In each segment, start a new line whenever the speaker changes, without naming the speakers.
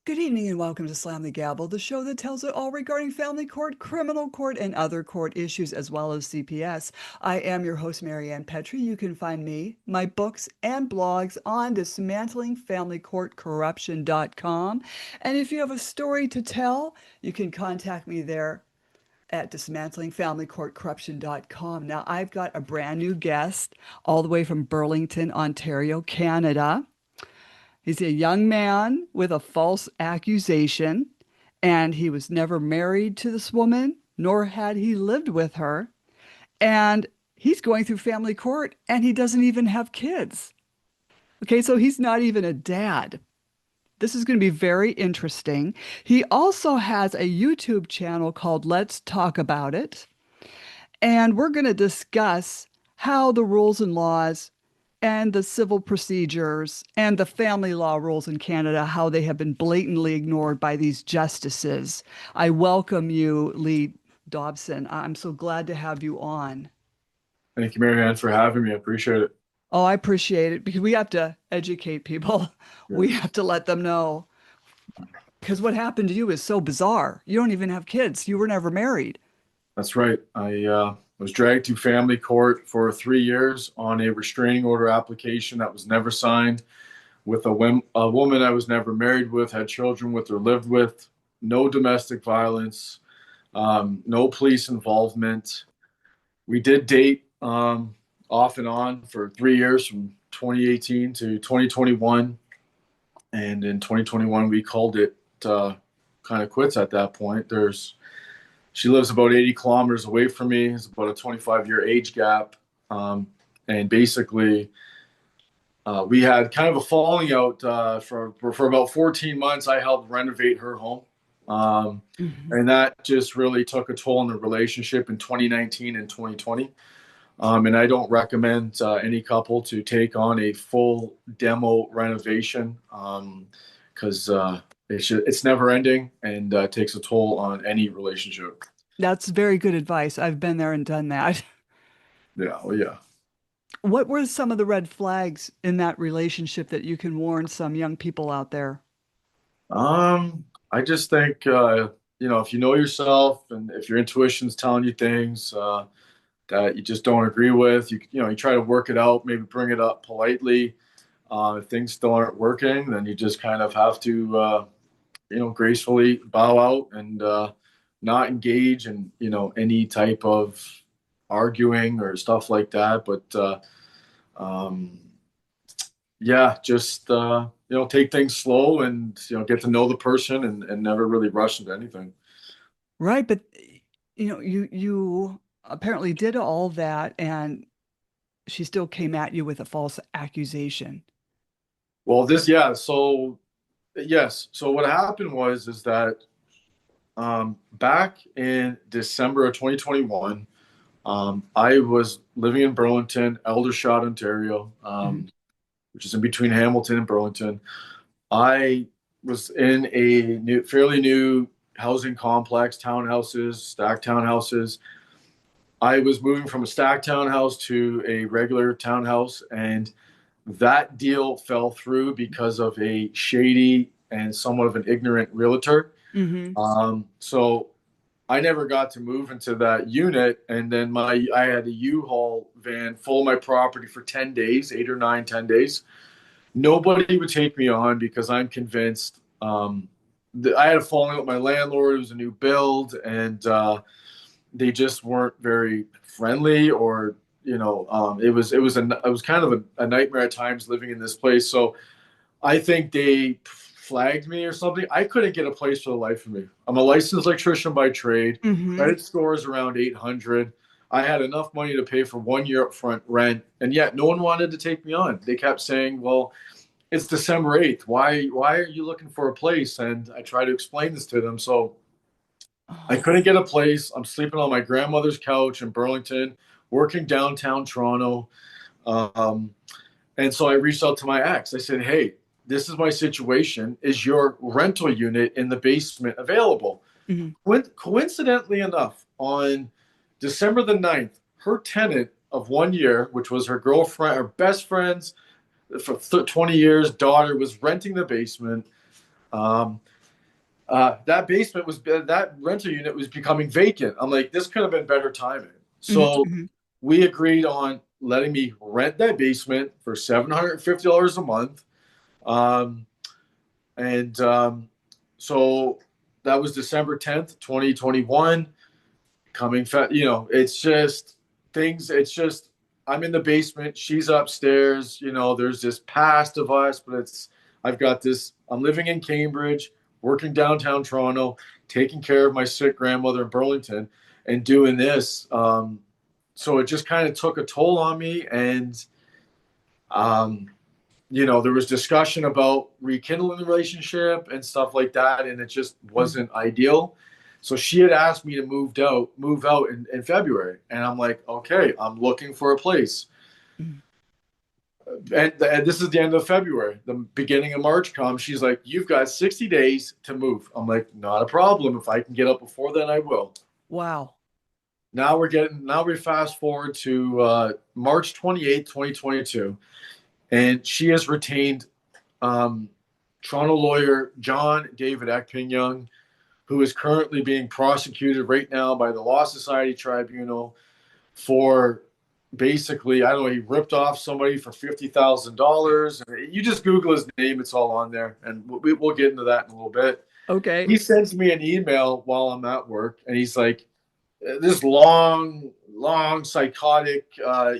Good evening and welcome to Slam the Gavel, the show that tells it all regarding family court, criminal court, and other court issues, as well as CPS. I am your host, Maryann Petri. You can find me, my books, and blogs on dismantlingfamilycourtcorruption.com. And if you have a story to tell, you can contact me there at dismantlingfamilycourtcorruption.com. Now, I've got a brand new guest all the way from Burlington, Ontario, Canada. He's a young man with a false accusation, and he was never married to this woman, nor had he lived with her. And he's going through family court, and he doesn't even have kids. Okay, so he's not even a dad. This is going to be very interesting. He also has a YouTube channel called Let's Talk About It. And we're going to discuss how the rules and laws and the civil procedures and the family law rules in Canada, how they have been blatantly ignored by these justices. I welcome you, Lee Dobson. I'm so glad to have you on.
Thank you, Maryann, for having me. I appreciate it.
Oh, I appreciate it because we have to educate people. We
Yes,
have to let them know because what happened to you is so bizarre. You don't even have kids. You were never married.
that's right. I was dragged to family court for 3 years on a restraining order application that was never signed with a woman I was never married with, had children with, or lived with. No domestic violence, no police involvement. We did date off and on for 3 years from 2018 to 2021. And in 2021, we called it kind of quits at that point. She lives about 80 kilometers away from me. It's about a 25-year age gap. And basically, we had kind of a falling out for about 14 months. I helped renovate her home.
Mhm.
And that just really took a toll on the relationship in 2019 and 2020. And I don't recommend any couple to take on a full demo renovation because it's never ending and takes a toll on any relationship.
That's very good advice. I've been there and done that.
Yeah, well, yeah.
What were some of the red flags in that relationship that you can warn some young people out there?
I just think if you know yourself and if your intuition's telling you things that you just don't agree with, you try to work it out, maybe bring it up politely. If things still aren't working, then you just kind of have to gracefully bow out and not engage in any type of arguing or stuff like that. But um, yeah, just take things slow and get to know the person and never really rush into anything.
Right, but you apparently did all that and she still came at you with a false accusation.
Well, this yeah. So yes. So what happened was is that back in December of 2021, I was living in Burlington, Aldershot, Ontario,
Mhm.
which is in between Hamilton and Burlington. I was in a fairly new housing complex, townhouses, stacked townhouses. I was moving from a stacked townhouse to a regular townhouse, and that deal fell through because of a shady and somewhat of an ignorant realtor.
Hmm.
So I never got to move into that unit, and then I had a U-Haul van full of my property for 10 days, 8 or 9, 10 days. Nobody would take me on because I'm convinced that I had a falling out with my landlord. It was a new build, and they just weren't very friendly, or it was kind of a nightmare at times living in this place. So I think they flagged me or something. I couldn't get a place for the life of me. I'm a licensed electrician by trade.
Hmm.
Credit score is around 800. I had enough money to pay for 1 year upfront rent, and yet no one wanted to take me on. They kept saying, "Well, it's December 8th. Why are you looking for a place?" And I tried to explain this to them. So I
Oh.
couldn't get a place. I'm sleeping on my grandmother's couch in Burlington, working downtown Toronto. Um, and so I reached out to my ex. I said, "Hey, this is my situation. Is your rental unit in the basement available?"
Hmm.
Coincidentally enough, on December the 9th, her tenant of 1 year, which was her girlfriend, her best friend's for 20 years, daughter, was renting the basement. That basement was that rental unit was becoming vacant. I'm like, this could have been better timing.
Mhm,
So
mhm,
we agreed on letting me rent that basement for $750 a month. Um, and so that was December 10th, 2021. It's just things. It's just I'm in the basement. She's upstairs. There's this past of us, but I've got this. I'm living in Cambridge, working downtown Toronto, taking care of my sick grandmother in Burlington, and doing this. So it just kind of took a toll on me, and um, there was discussion about rekindling the relationship and stuff like that, and it just
mhm,
wasn't ideal. So she had asked me to move out in February, and I'm like, okay, I'm looking for a place.
mhm.
And this is the end of February. The beginning of March comes. She's like, you've got 60 days to move. I'm like, not a problem. If I can get up before then, I will.
Wow.
Now we fast forward to March 28th, 2022, and she has retained um, Toronto lawyer John David Ekping-Young, who is currently being prosecuted right now by the Law Society Tribunal for basically, I don't know, he ripped off somebody for $50,000. You just Google his name, it's all on there. And we'll get into that in a little bit.
Okay.
He sends me an email while I'm at work, and he's like, this long, psychotic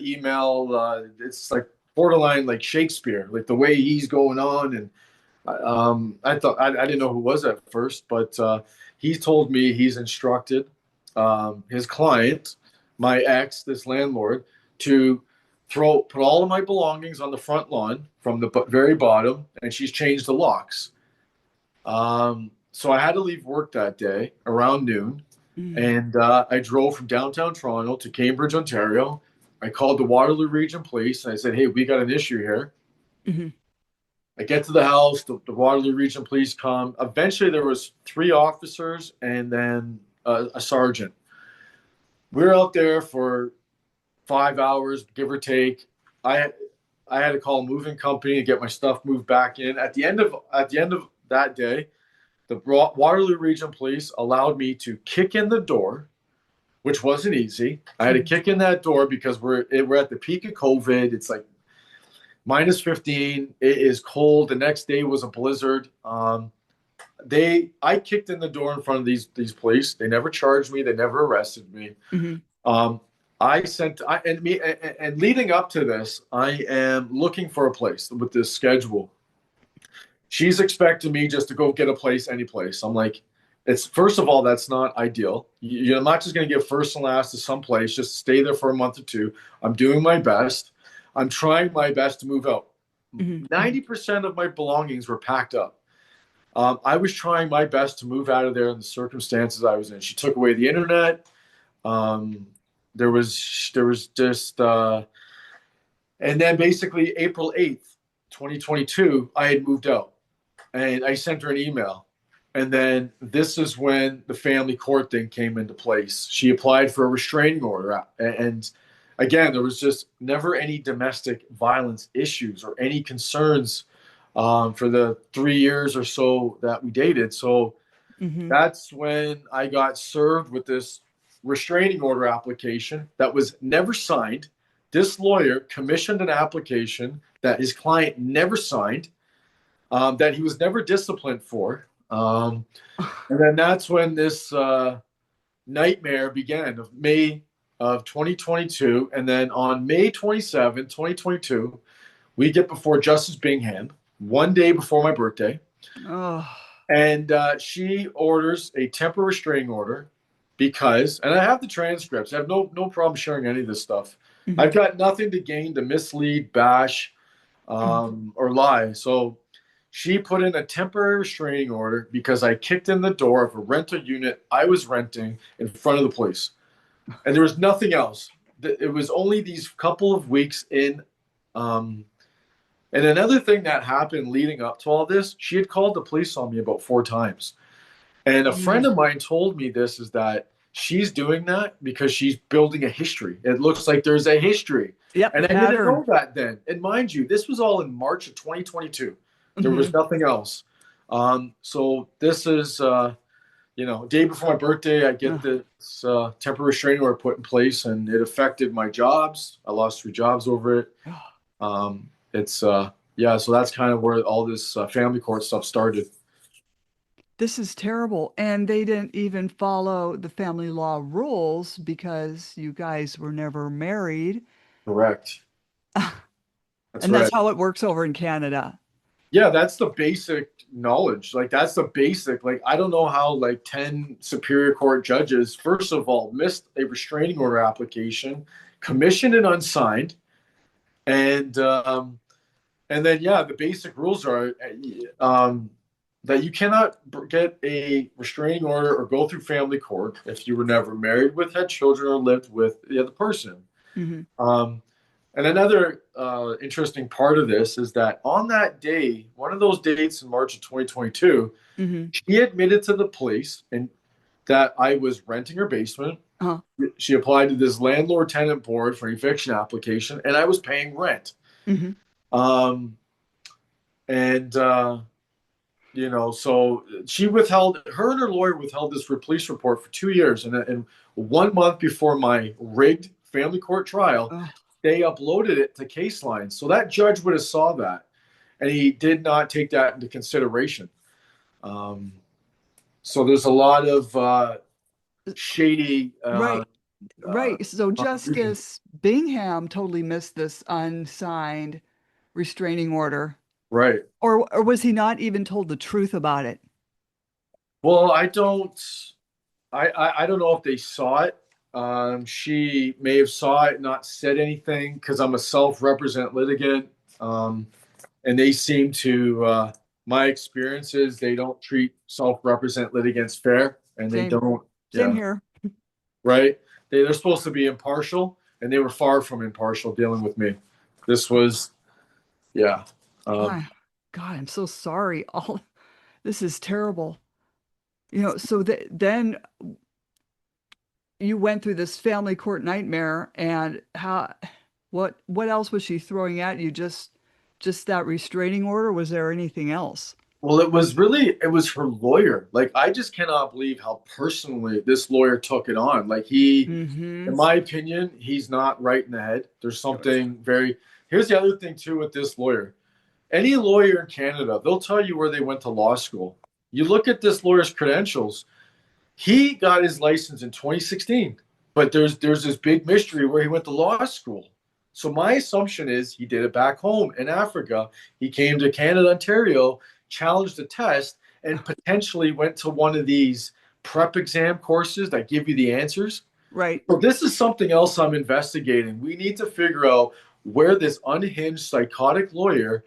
email. It's like borderline like Shakespeare, like the way he's going on. And I thought I didn't know who it was at first, but he told me he's instructed his client, my ex, this landlord, to put all of my belongings on the front lawn from the very bottom, and she's changed the locks. So I had to leave work that day around noon,
Mm,
and I drove from downtown Toronto to Cambridge, Ontario. I called the Waterloo Region Police, and I said, "Hey, we got an issue here."
mhm,
I get to the house. The Waterloo Region Police come. Eventually, there was 3 officers and then a sergeant. We were out there for 5 hours, give or take. I I had to call a moving company to get my stuff moved back in. At the end of that day, the Waterloo Region Police allowed me to kick in the door, which wasn't easy. I had to
mhm.
kick in that door because we're at the peak of COVID. It's like -15. It is cold. The next day was a blizzard. I kicked in the door in front of these police. They never charged me. They never arrested me.
Mhm.
Um, I sent I, and me and leading up to this, I am looking for a place with this schedule. She's expecting me just to go get a place, any place. I'm like, it's first of all, that's not ideal. I'm not just going to give first and last to some place, just stay there for a month or two. I'm doing my best. I'm trying my best to move out.
Mhm, mhm.
90% of my belongings were packed up. I was trying my best to move out of there in the circumstances I was in. She took away the internet. Um, there was just and then basically April 8th, 2022, I had moved out, and I sent her an email. And then this is when the family court thing came into place. She applied for a restraining order, and again, there was just never any domestic violence issues or any concerns for the 3 years or so that we dated. So
Mhm.
that's when I got served with this restraining order application that was never signed. This lawyer commissioned an application that his client never signed, that he was never disciplined for. And then that's when this nightmare began of May of 2022. And then on May 27, 2022, we get before Justice Bingham, one day before my birthday.
Oh.
And she orders a temporary restraining order because, and I have the transcripts. I have no problem sharing any of this stuff.
Mhm,
I've got nothing to gain to mislead, bash,
mhm.
or lie. So she put in a temporary restraining order because I kicked in the door of a rental unit I was renting in front of the police, and there was nothing else. It was only these couple of weeks in. And another thing that happened leading up to all this, she had called the police on me about 4 times. And a friend
Mm.
of mine told me this is that she's doing that because she's building a history. It looks like there's a history.
Yep,
And I didn't
pattern.
know that then. And mind you, this was all in March of 2022. There was
Mhm.
nothing else. So this is, day before my birthday, I get
Ugh.
this temporary restraining order put in place, and it affected my jobs. I lost 3 jobs over it. It's yeah, so that's kind of where all this family court stuff started.
This is terrible. And they didn't even follow the family law rules because you guys were never married.
Correct. That's
And that's
right.
how it works over in Canada.
Yeah, that's the basic knowledge. Like that's the basic. Like I don't know how like 10 Superior Court judges, first of all, missed a restraining order application, commissioned and unsigned, and then yeah, the basic rules are that you cannot get a restraining order or go through family court if you were never married with, had children, or lived with the other person.
Hmm.
Um, and another interesting part of this is that on that day, one of those dates in March of 2022,
Hmm.
she admitted to the police and that I was renting her basement.
Uh-huh.
She applied to this landlord tenant board for an eviction application, and I was paying rent.
Hmm.
Um, and so she withheld, her and her lawyer withheld this police report for 2 years, and 1 month before my rigged family court trial,
Oh,
they uploaded it to Caseline. So that judge would have saw that, and he did not take that into consideration. Um, so there's a lot of shady.
right, right. So
Reasons.
Justice Bingham totally missed this unsigned restraining order.
Right.
Or was he not even told the truth about it?
Well, I don't. I don't know if they saw it. She may have saw it, not said anything because I'm a self-represent litigant, and they seem to. My experiences, they don't treat self-represent litigants fair, and they
Same,
don't.
same
Yeah,
here.
right. They're supposed to be impartial, and they were far from impartial dealing with me. This was, yeah. Um,
God, God, I'm so sorry. All this is terrible. So then you went through this family court nightmare, and what else was she throwing at you? Just that restraining order? Was there anything else?
Well, it was her lawyer. Like, I just cannot believe how personally this lawyer took it on. Like,
Mm-hmm.
in my opinion, he's not right in the head. There's something very, here's the other thing too with this lawyer. Any lawyer in Canada, they'll tell you where they went to law school. You look at this lawyer's credentials, he got his license in 2016, but there's this big mystery where he went to law school. So my assumption is he did it back home in Africa. He came to Canada, Ontario, challenged the test, and potentially went to one of these prep exam courses that give you the answers.
Right.
So this is something else I'm investigating. We need to figure out where this unhinged psychotic lawyer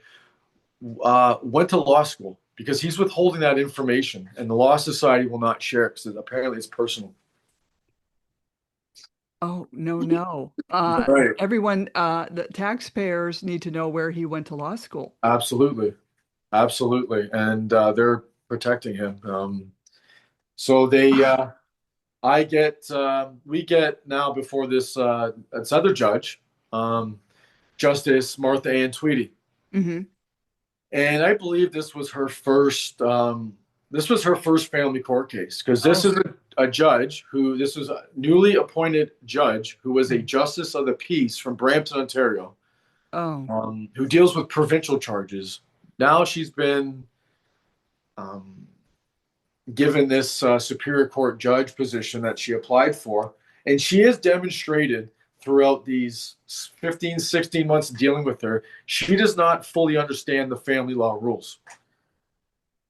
went to law school because he's withholding that information, and the Law Society will not share it because apparently it's personal.
Oh, no, no.
Right.
Everyone, the taxpayers need to know where he went to law school.
Absolutely. Absolutely. And they're protecting him. So we get now before this other judge, Justice Martha Ann Tweedy.
Hmm.
And I believe this was her first family court case because this
Oh,
is this was a newly appointed judge who was a
mhm.
justice of the peace from Brampton, Ontario,
Oh,
who deals with provincial charges. Now she's been um, given this Superior Court judge position that she applied for, and she has demonstrated throughout these 15, 16 months dealing with her, she does not fully understand the family law rules.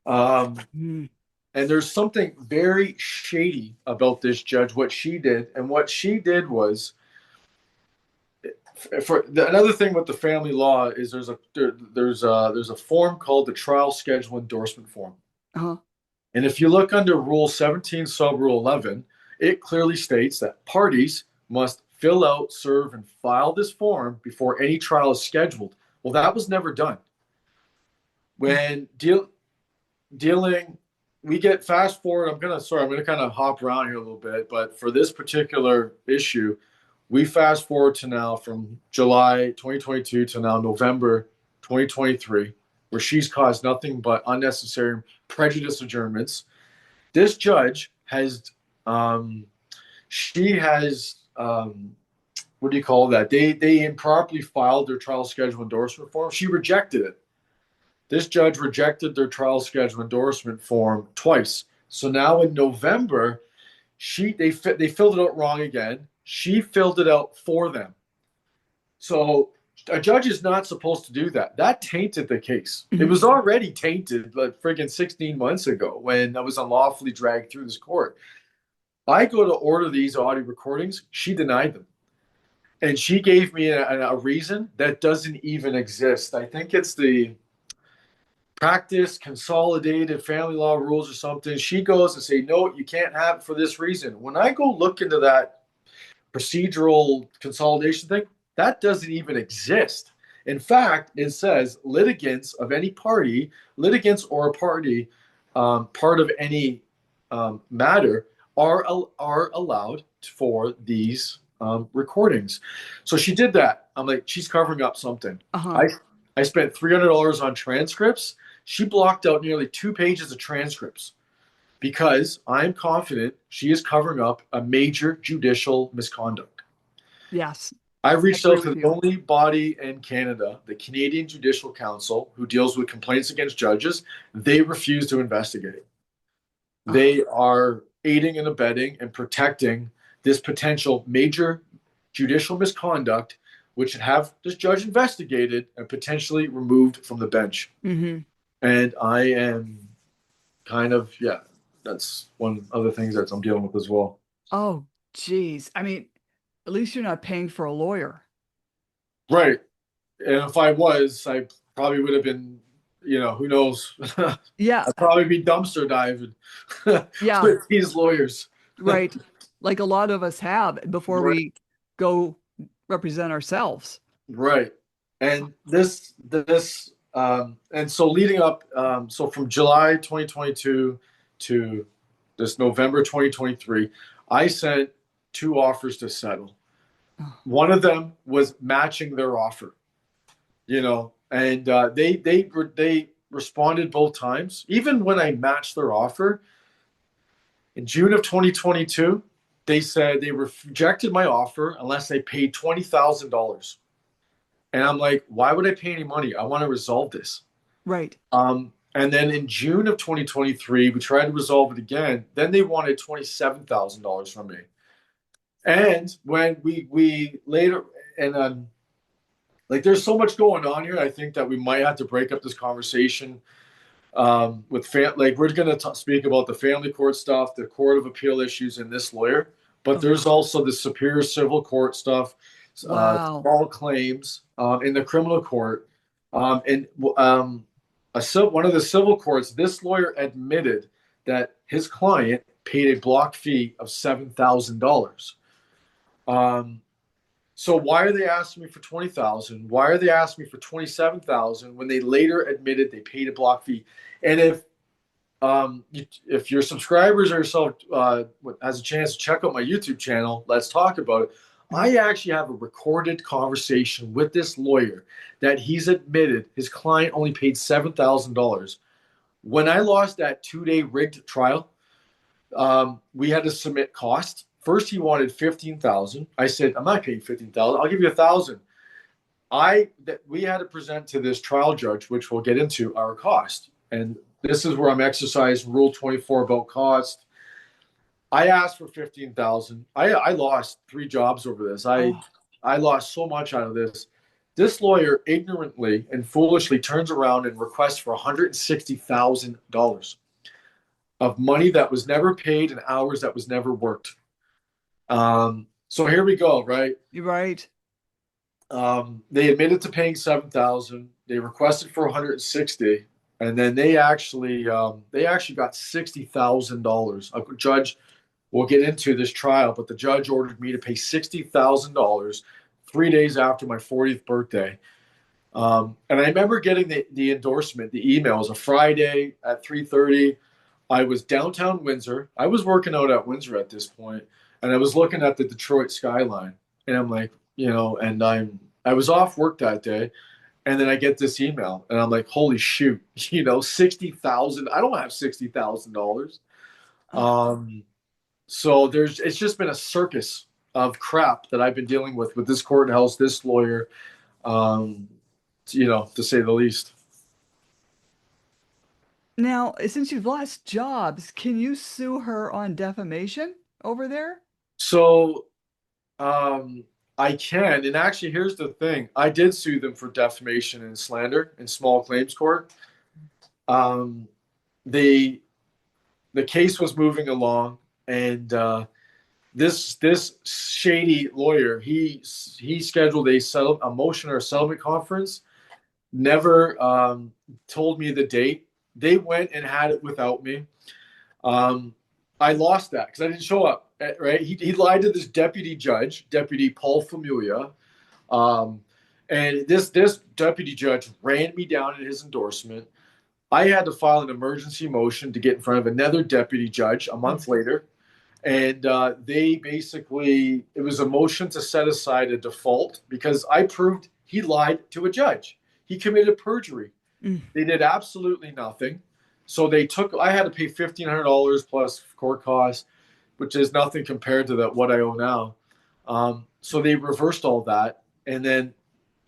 Um,
mm,
and there's something very shady about this judge, what she did. And what she did was, another thing with the family law is there's a form called the trial schedule endorsement form.
uh-huh.
And if you look under Rule 17, Sub Rule 11, it clearly states that parties must fill out, serve, and file this form before any trial is scheduled. Well, that was never done. When dealing, we get fast forward. I'm gonna kind of hop around here a little bit, but for this particular issue, we fast forward to now from July 2022 to now November 2023. where she's caused nothing but unnecessary prejudice adjournments. This judge has, she has, what do you call that? They improperly filed their trial schedule endorsement form. She rejected it. This judge rejected their trial schedule endorsement form twice. So now in November, they filled it out wrong again. She filled it out for them. So a judge is not supposed to do that. That tainted the case. It was already tainted like friggin' 16 months ago when I was unlawfully dragged through this court. I go to order these audio recordings. She denied them. And she gave me a reason that doesn't even exist. I think it's the practice consolidated family law rules or something. She goes and say, no, you can't have it for this reason. When I go look into that procedural consolidation thing, that doesn't even exist. In fact, it says litigants of any party, litigants or a party, part of any matter are allowed for these recordings. So she did that. I'm like, she's covering up something. I spent $300 on transcripts. She blocked out nearly 2 pages of transcripts because I'm confident she is covering up a major judicial misconduct.
Yes.
I reached out to the only body in Canada, the Canadian Judicial Council, who deals with complaints against judges. They refuse to investigate. They are aiding and abetting and protecting this potential major judicial misconduct, which should have this judge investigated and potentially removed from the bench. And I am kind of, that's one of the things that I'm dealing with as well.
Oh, geez. I mean, at least you're not paying for a lawyer.
Right. And if I was, I probably would have been, who knows?
Yeah.
I'd probably be dumpster diving with these lawyers.
Right. Like a lot of us have before we go represent ourselves.
Right. And and so leading up, so from July 2022 to this November 2023, I sent 2 offers to settle. One of them was matching their offer, and they responded both times. Even when I matched their offer in June of 2022, they said they rejected my offer unless they paid $20,000. And I'm like, why would I pay any money? I want to resolve this.
Right.
And then in June of 2023, we tried to resolve it again. Then they wanted $27,000 from me. And when we later, and like there's so much going on here, I think that we might have to break up this conversation with like we're going to speak about the family court stuff, the court of appeal issues, and this lawyer. But there's also the superior civil court stuff, small claims in the criminal court, and one of the civil courts. This lawyer admitted that his client paid a block fee of $7,000. So why are they asking me for $20,000? Why are they asking me for $27,000 when they later admitted they paid a block fee? And if your subscribers or yourself has a chance to check out my YouTube channel, let's talk about it. I actually have a recorded conversation with this lawyer that he's admitted his client only paid $7,000. When I lost that 2-day rigged trial, we had to submit costs. First, he wanted $15,000. I said, I'm not paying $15,000. I'll give you $1,000. We had to present to this trial judge, which we'll get into, our cost. And this is where I'm exercising Rule 24 about cost. I asked for $15,000. I lost 3 jobs over this. I lost so much out of this. This lawyer ignorantly and foolishly turns around and requests for $160,000 of money that was never paid and hours that was never worked. So here we go, right?
You're right.
They admitted to paying $7,000. They requested for $160,000, and then they actually got $60,000. A judge, we'll get into this trial, but the judge ordered me to pay $60,000 3 days after my 40th birthday. And I remember getting the endorsement, the email. It was a Friday at 3:30. I was downtown Windsor. I was working out at Windsor at this point, and I was looking at the Detroit skyline, and I'm like, and I was off work that day, And then I get this email, and I'm like, holy shoot, 60,000. I don't have $60,000. Um, so it's just been a circus of crap that I've been dealing with this courthouse, this lawyer, um, to say the least.
Now, since you've lost jobs, can you sue her on defamation over there?
So um, I can, and actually, here's the thing: I did sue them for defamation and slander in small claims court. Um, they the case was moving along, and this shady lawyer he scheduled a motion or a settlement conference. Never told me the date. They went and had it without me. Um, I lost that because I didn't show up. Right? He lied to this deputy judge, Deputy Paul Familia, um, and this deputy judge ran me down in his endorsement. I had to file an emergency motion to get in front of another deputy judge a month later. And they basically, it was a motion to set aside a default because I proved he lied to a judge. He committed perjury.
Mm.
They did absolutely nothing. So I had to pay $1,500 plus court costs, which is nothing compared to what I owe now. So they reversed all that. And then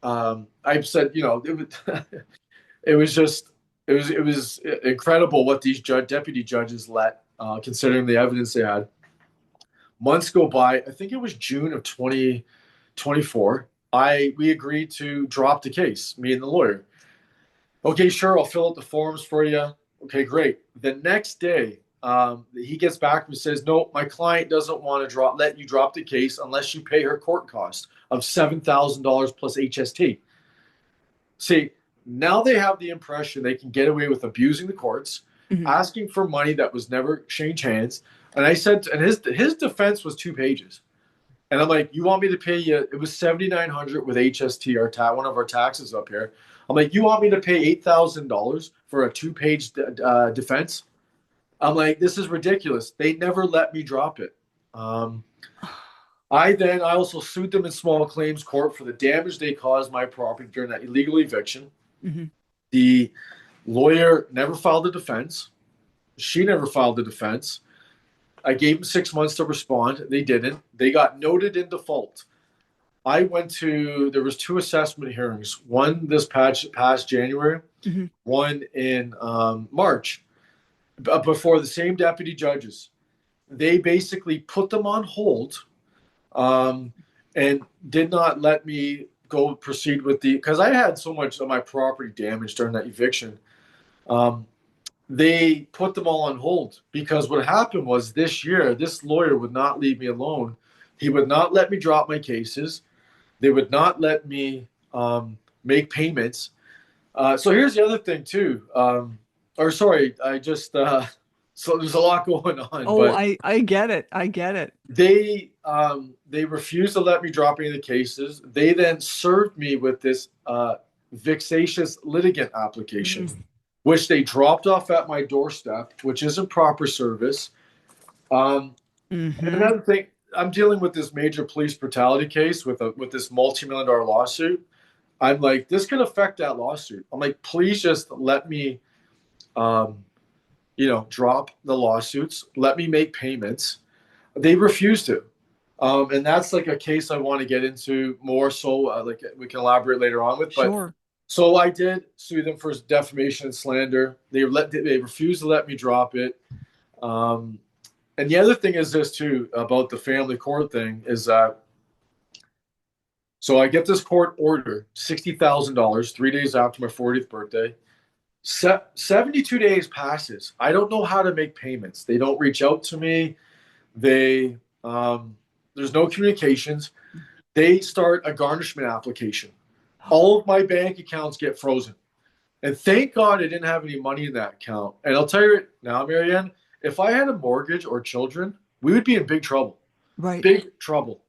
I said, it was just, it was incredible what these deputy judges let, considering the evidence they had. Months go by. I think it was June of 2024. We agreed to drop the case, me and the lawyer. Okay, sure, I'll fill out the forms for you. Okay, great. The next day, he gets back and says, no, my client doesn't want to let you drop the case unless you pay her court cost of $7,000 plus HST. See, now they have the impression they can get away with abusing the courts, asking for money that was never exchanged hands. And I said, and his defense was 2 pages. And I'm like, you want me to pay you? It was $7,900 with HST, one of our taxes up here. I'm like, you want me to pay $8,000 for a 2-page defense? I'm like, this is ridiculous. They never let me drop it. I also sued them in small claims court for the damage they caused my property during that illegal eviction.
Mm-hmm.
The lawyer never filed a defense. She never filed a defense. I gave them 6 months to respond. They didn't. They got noted in default. There was 2 assessment hearings, one this past January, one in March, before the same deputy judges. They basically put them on hold and did not let me proceed with because I had so much of my property damaged during that eviction. They put them all on hold because what happened was this year, this lawyer would not leave me alone. He would not let me drop my cases. They would not let me make payments. So here's the other thing too. So there's a lot going on.
Oh,
But
I get it. I get it.
they refused to let me drop any of the cases. They then served me with this vexatious litigant application, which they dropped off at my doorstep, which isn't proper service. And another thing, I'm dealing with this major police brutality case with this multi-million-dollar lawsuit. I'm like, this could affect that lawsuit. I'm like, please just let me, drop the lawsuits. Let me make payments. They refuse to. And that's like a case I want to get into more. So like we can elaborate later on with.
Sure.
But so I did sue them for defamation and slander. They refused to let me drop it. And the other thing is this too about the family court thing is that. So I get this court order, $60,000, 3 days after my 40th birthday. 72 days passes. I don't know how to make payments. They don't reach out to me. There's no communications. They start a garnishment application. All of my bank accounts get frozen. And thank God I didn't have any money in that account. And I'll tell you now, Maryann, if I had a mortgage or children, we would be in big trouble.
Right.
Big trouble.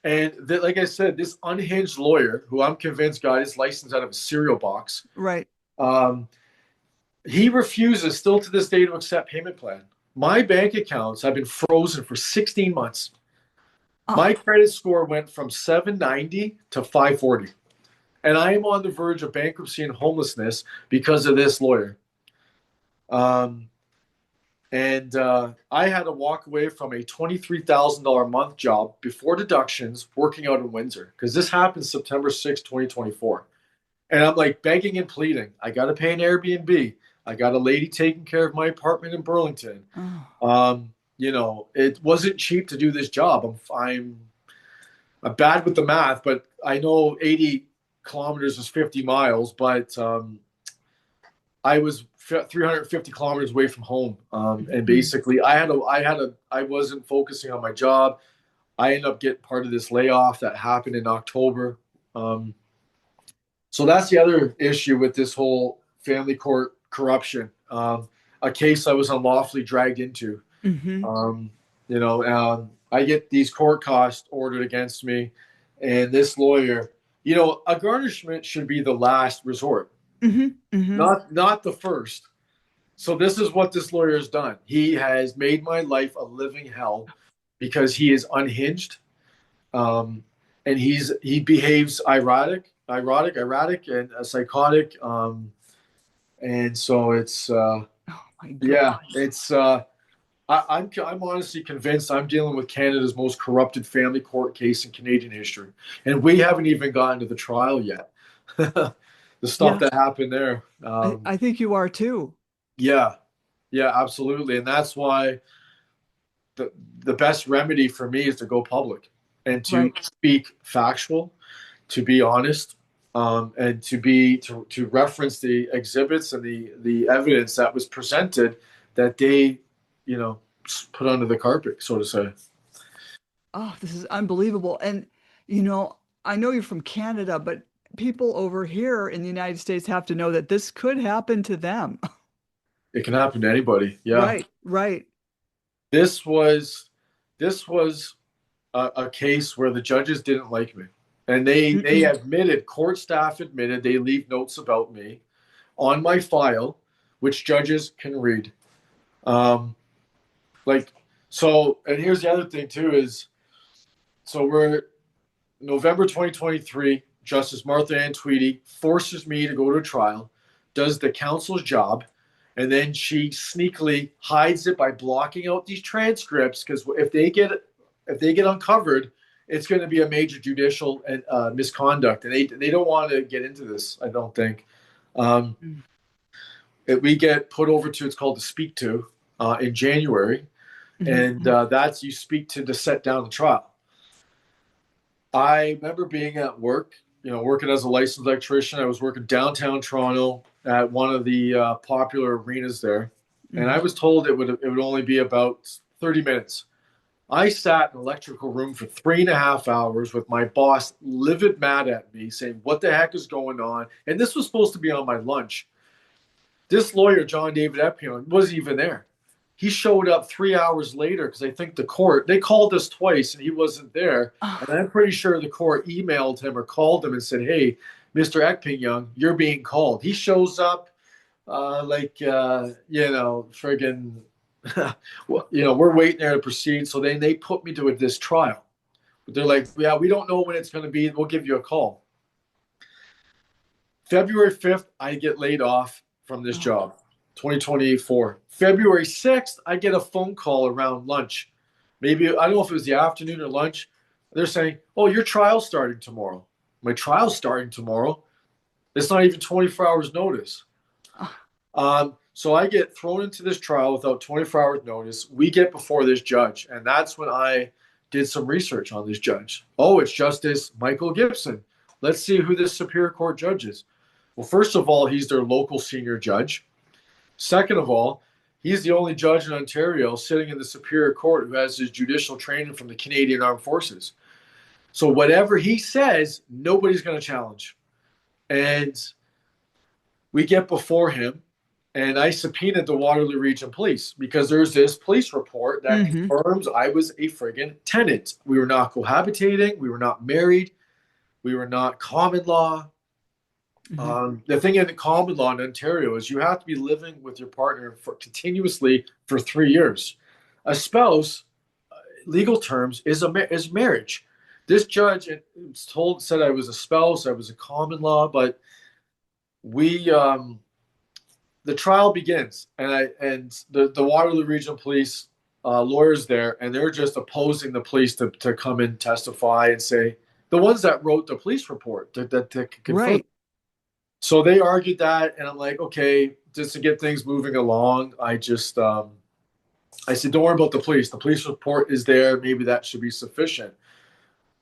And like I said, this unhinged lawyer, who I'm convinced got his license out of a cereal box,
Right.
He refuses still to this day to accept payment plan. My bank accounts have been frozen for 16 months. My credit score went from 790 to 540. And I am on the verge of bankruptcy and homelessness because of this lawyer. Um, and I had to walk away from a $23,000 a month job before deductions working out in Windsor because this happened September 6, 2024. And I'm like begging and pleading. I got to pay an Airbnb. I got a lady taking care of my apartment in Burlington.
Oh,
It wasn't cheap to do this job. I'm bad with the math, but I know 80 kilometers is 50 miles, but I was 350 kilometers away from home. And
mhm.
basically I wasn't focusing on my job. I ended up getting part of this layoff that happened in October. Um, so that's the other issue with this whole family court corruption, a case I was unlawfully dragged into.
Mhm.
Um, I get these court costs ordered against me, and this lawyer, a garnishment should be the last resort,
Mhm. Mhm.
not the first. So this is what this lawyer has done. He has made my life a living hell because he is unhinged, um, and he behaves erratic, and psychotic. And so it's
Oh my
yeah,
God.
it's I'm honestly convinced I'm dealing with Canada's most corrupted family court case in Canadian history, and we haven't even gotten to the trial yet. The stuff
Yeah,
that happened there.
I think you are too.
Yeah, yeah, absolutely, and that's why the the best remedy for me is to go public and to
Right.
speak factual, to be honest, and to reference the exhibits and the evidence that was presented that they, you know, put under the carpet, so to say.
Oh, this is unbelievable. And, you know, I know you're from Canada, but people over here in the United States have to know that this could happen to them.
It can happen to anybody. Yeah.
Right, right.
This was this was a case where the judges didn't like me. And they
Mm-mm.
admitted, court staff admitted they leave notes about me on my file, which judges can read. Um, like so, and here's the other thing too is so we're November 2023, Justice Martha Ann Tweedy forces me to go to trial, does the counsel's job, and then she sneakily hides it by blocking out these transcripts because if they get uncovered, it's going to be a major judicial misconduct, and they don't want to get into this. I don't think. Um, we get put over to it's called the speak to in January, and
Mm-hmm.
that's you speak to set down the trial. I remember being at work, working as a licensed electrician. I was working downtown Toronto at one of the popular arenas there, and I
Mm-hmm.
was told it would only be about 30 minutes. I sat in an electrical room for 3.5 hours with my boss livid mad at me, saying, "What the heck is going on?" And this was supposed to be on my lunch. This lawyer, John David Epion, wasn't even there. He showed up 3 hours later because I think the court, they called us twice and he wasn't there. And
Oh,
I'm pretty sure the court emailed him or called him and said, "Hey, Mr. Ekping, you're being called." He shows up friggin', we're waiting there to proceed. So then they put me to this trial. But they're like, "Yeah, we don't know when it's going to be. We'll give you a call." February 5th, I get laid off from this
oh,
job, 2024. February 6th, I get a phone call around lunch. Maybe, I don't know if it was the afternoon or lunch. They're saying, "Oh, your trial's starting tomorrow." My trial's starting tomorrow. It's not even 24 hours notice.
oh,
So I get thrown into this trial without 24 hours notice. We get before this judge, and that's when I did some research on this judge. Oh, it's Justice Michael Gibson. Let's see who this Superior Court judge is. Well, first of all, he's their local senior judge. Second of all, he's the only judge in Ontario sitting in the Superior Court who has his judicial training from the Canadian Armed Forces. So whatever he says, nobody's going to challenge. And we get before him, and I subpoenaed the Waterloo Region Police because there's this police report that
mm-hmm.
confirms I was a friggin' tenant. We were not cohabitating. We were not married. We were not common law.
Mm-hmm.
The thing in common law in Ontario is you have to be living with your partner continuously for 3 years. A spouse, legal terms, is marriage. this judge said I was a spouse, I was a common law, but we the trial begins, and the Waterloo Regional Police lawyers there, and they're just opposing the police to come in, testify, and say the ones that wrote the police report to confirm.
Right.
So they argued that, and I'm like, okay, just to get things moving along, I just I said, don't worry about the police. The police report is there. Maybe that should be sufficient.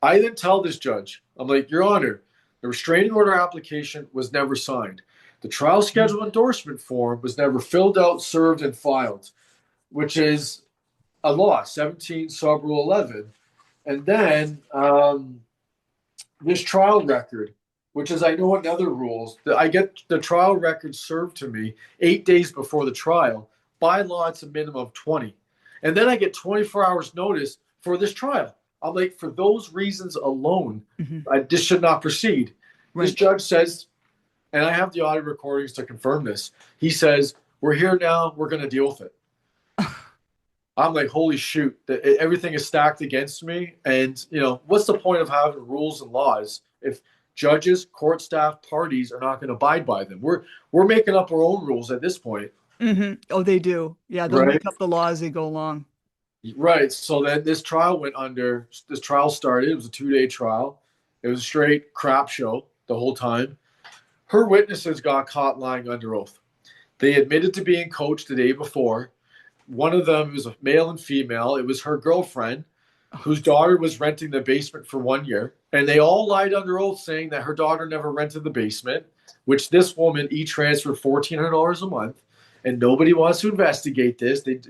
I then tell this judge, I'm like, Your Honor, the restraining order application was never signed. The trial schedule endorsement form was never filled out, served, and filed, which is a law, 17 sub rule 11. And then this trial record, which is, I know in other rules, that I get the trial record served to me 8 days before the trial. By law, it's a minimum of 20. And then I get 24 hours notice for this trial. I'm like, for those reasons alone, this should not proceed. Right. This judge says, and I have the audio recordings to confirm this, he says, we're here now, we're going to deal with it. I'm like, holy shoot, everything is stacked against me. And, what's the point of having rules and laws if judges, court staff, parties are not going to abide by them? We're making up our own rules at this point.
Mm-hmm. Oh, they do. Yeah, they'll make up the law as they go along.
Right. So then this trial started. It was a 2-day trial. It was a straight crap show the whole time. Her witnesses got caught lying under oath. They admitted to being coached the day before. One of them was a male and female. It was her girlfriend, whose daughter was renting the basement for 1 year. And they all lied under oath saying that her daughter never rented the basement, which this woman e-transferred $1,400 a month. And nobody wants to investigate this. They,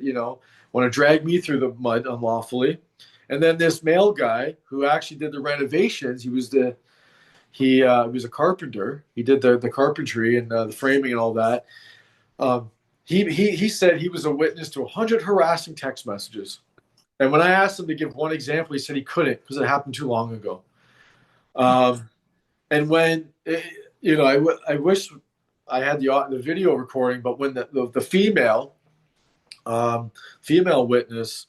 want to drag me through the mud unlawfully. And then this male guy who actually did the renovations, he was a carpenter. He did the carpentry and the framing and all that. He said he was a witness to 100 harassing text messages. And when I asked him to give one example, he said he couldn't because it happened too long ago. And when, I wish I had the video recording, but when the female witness,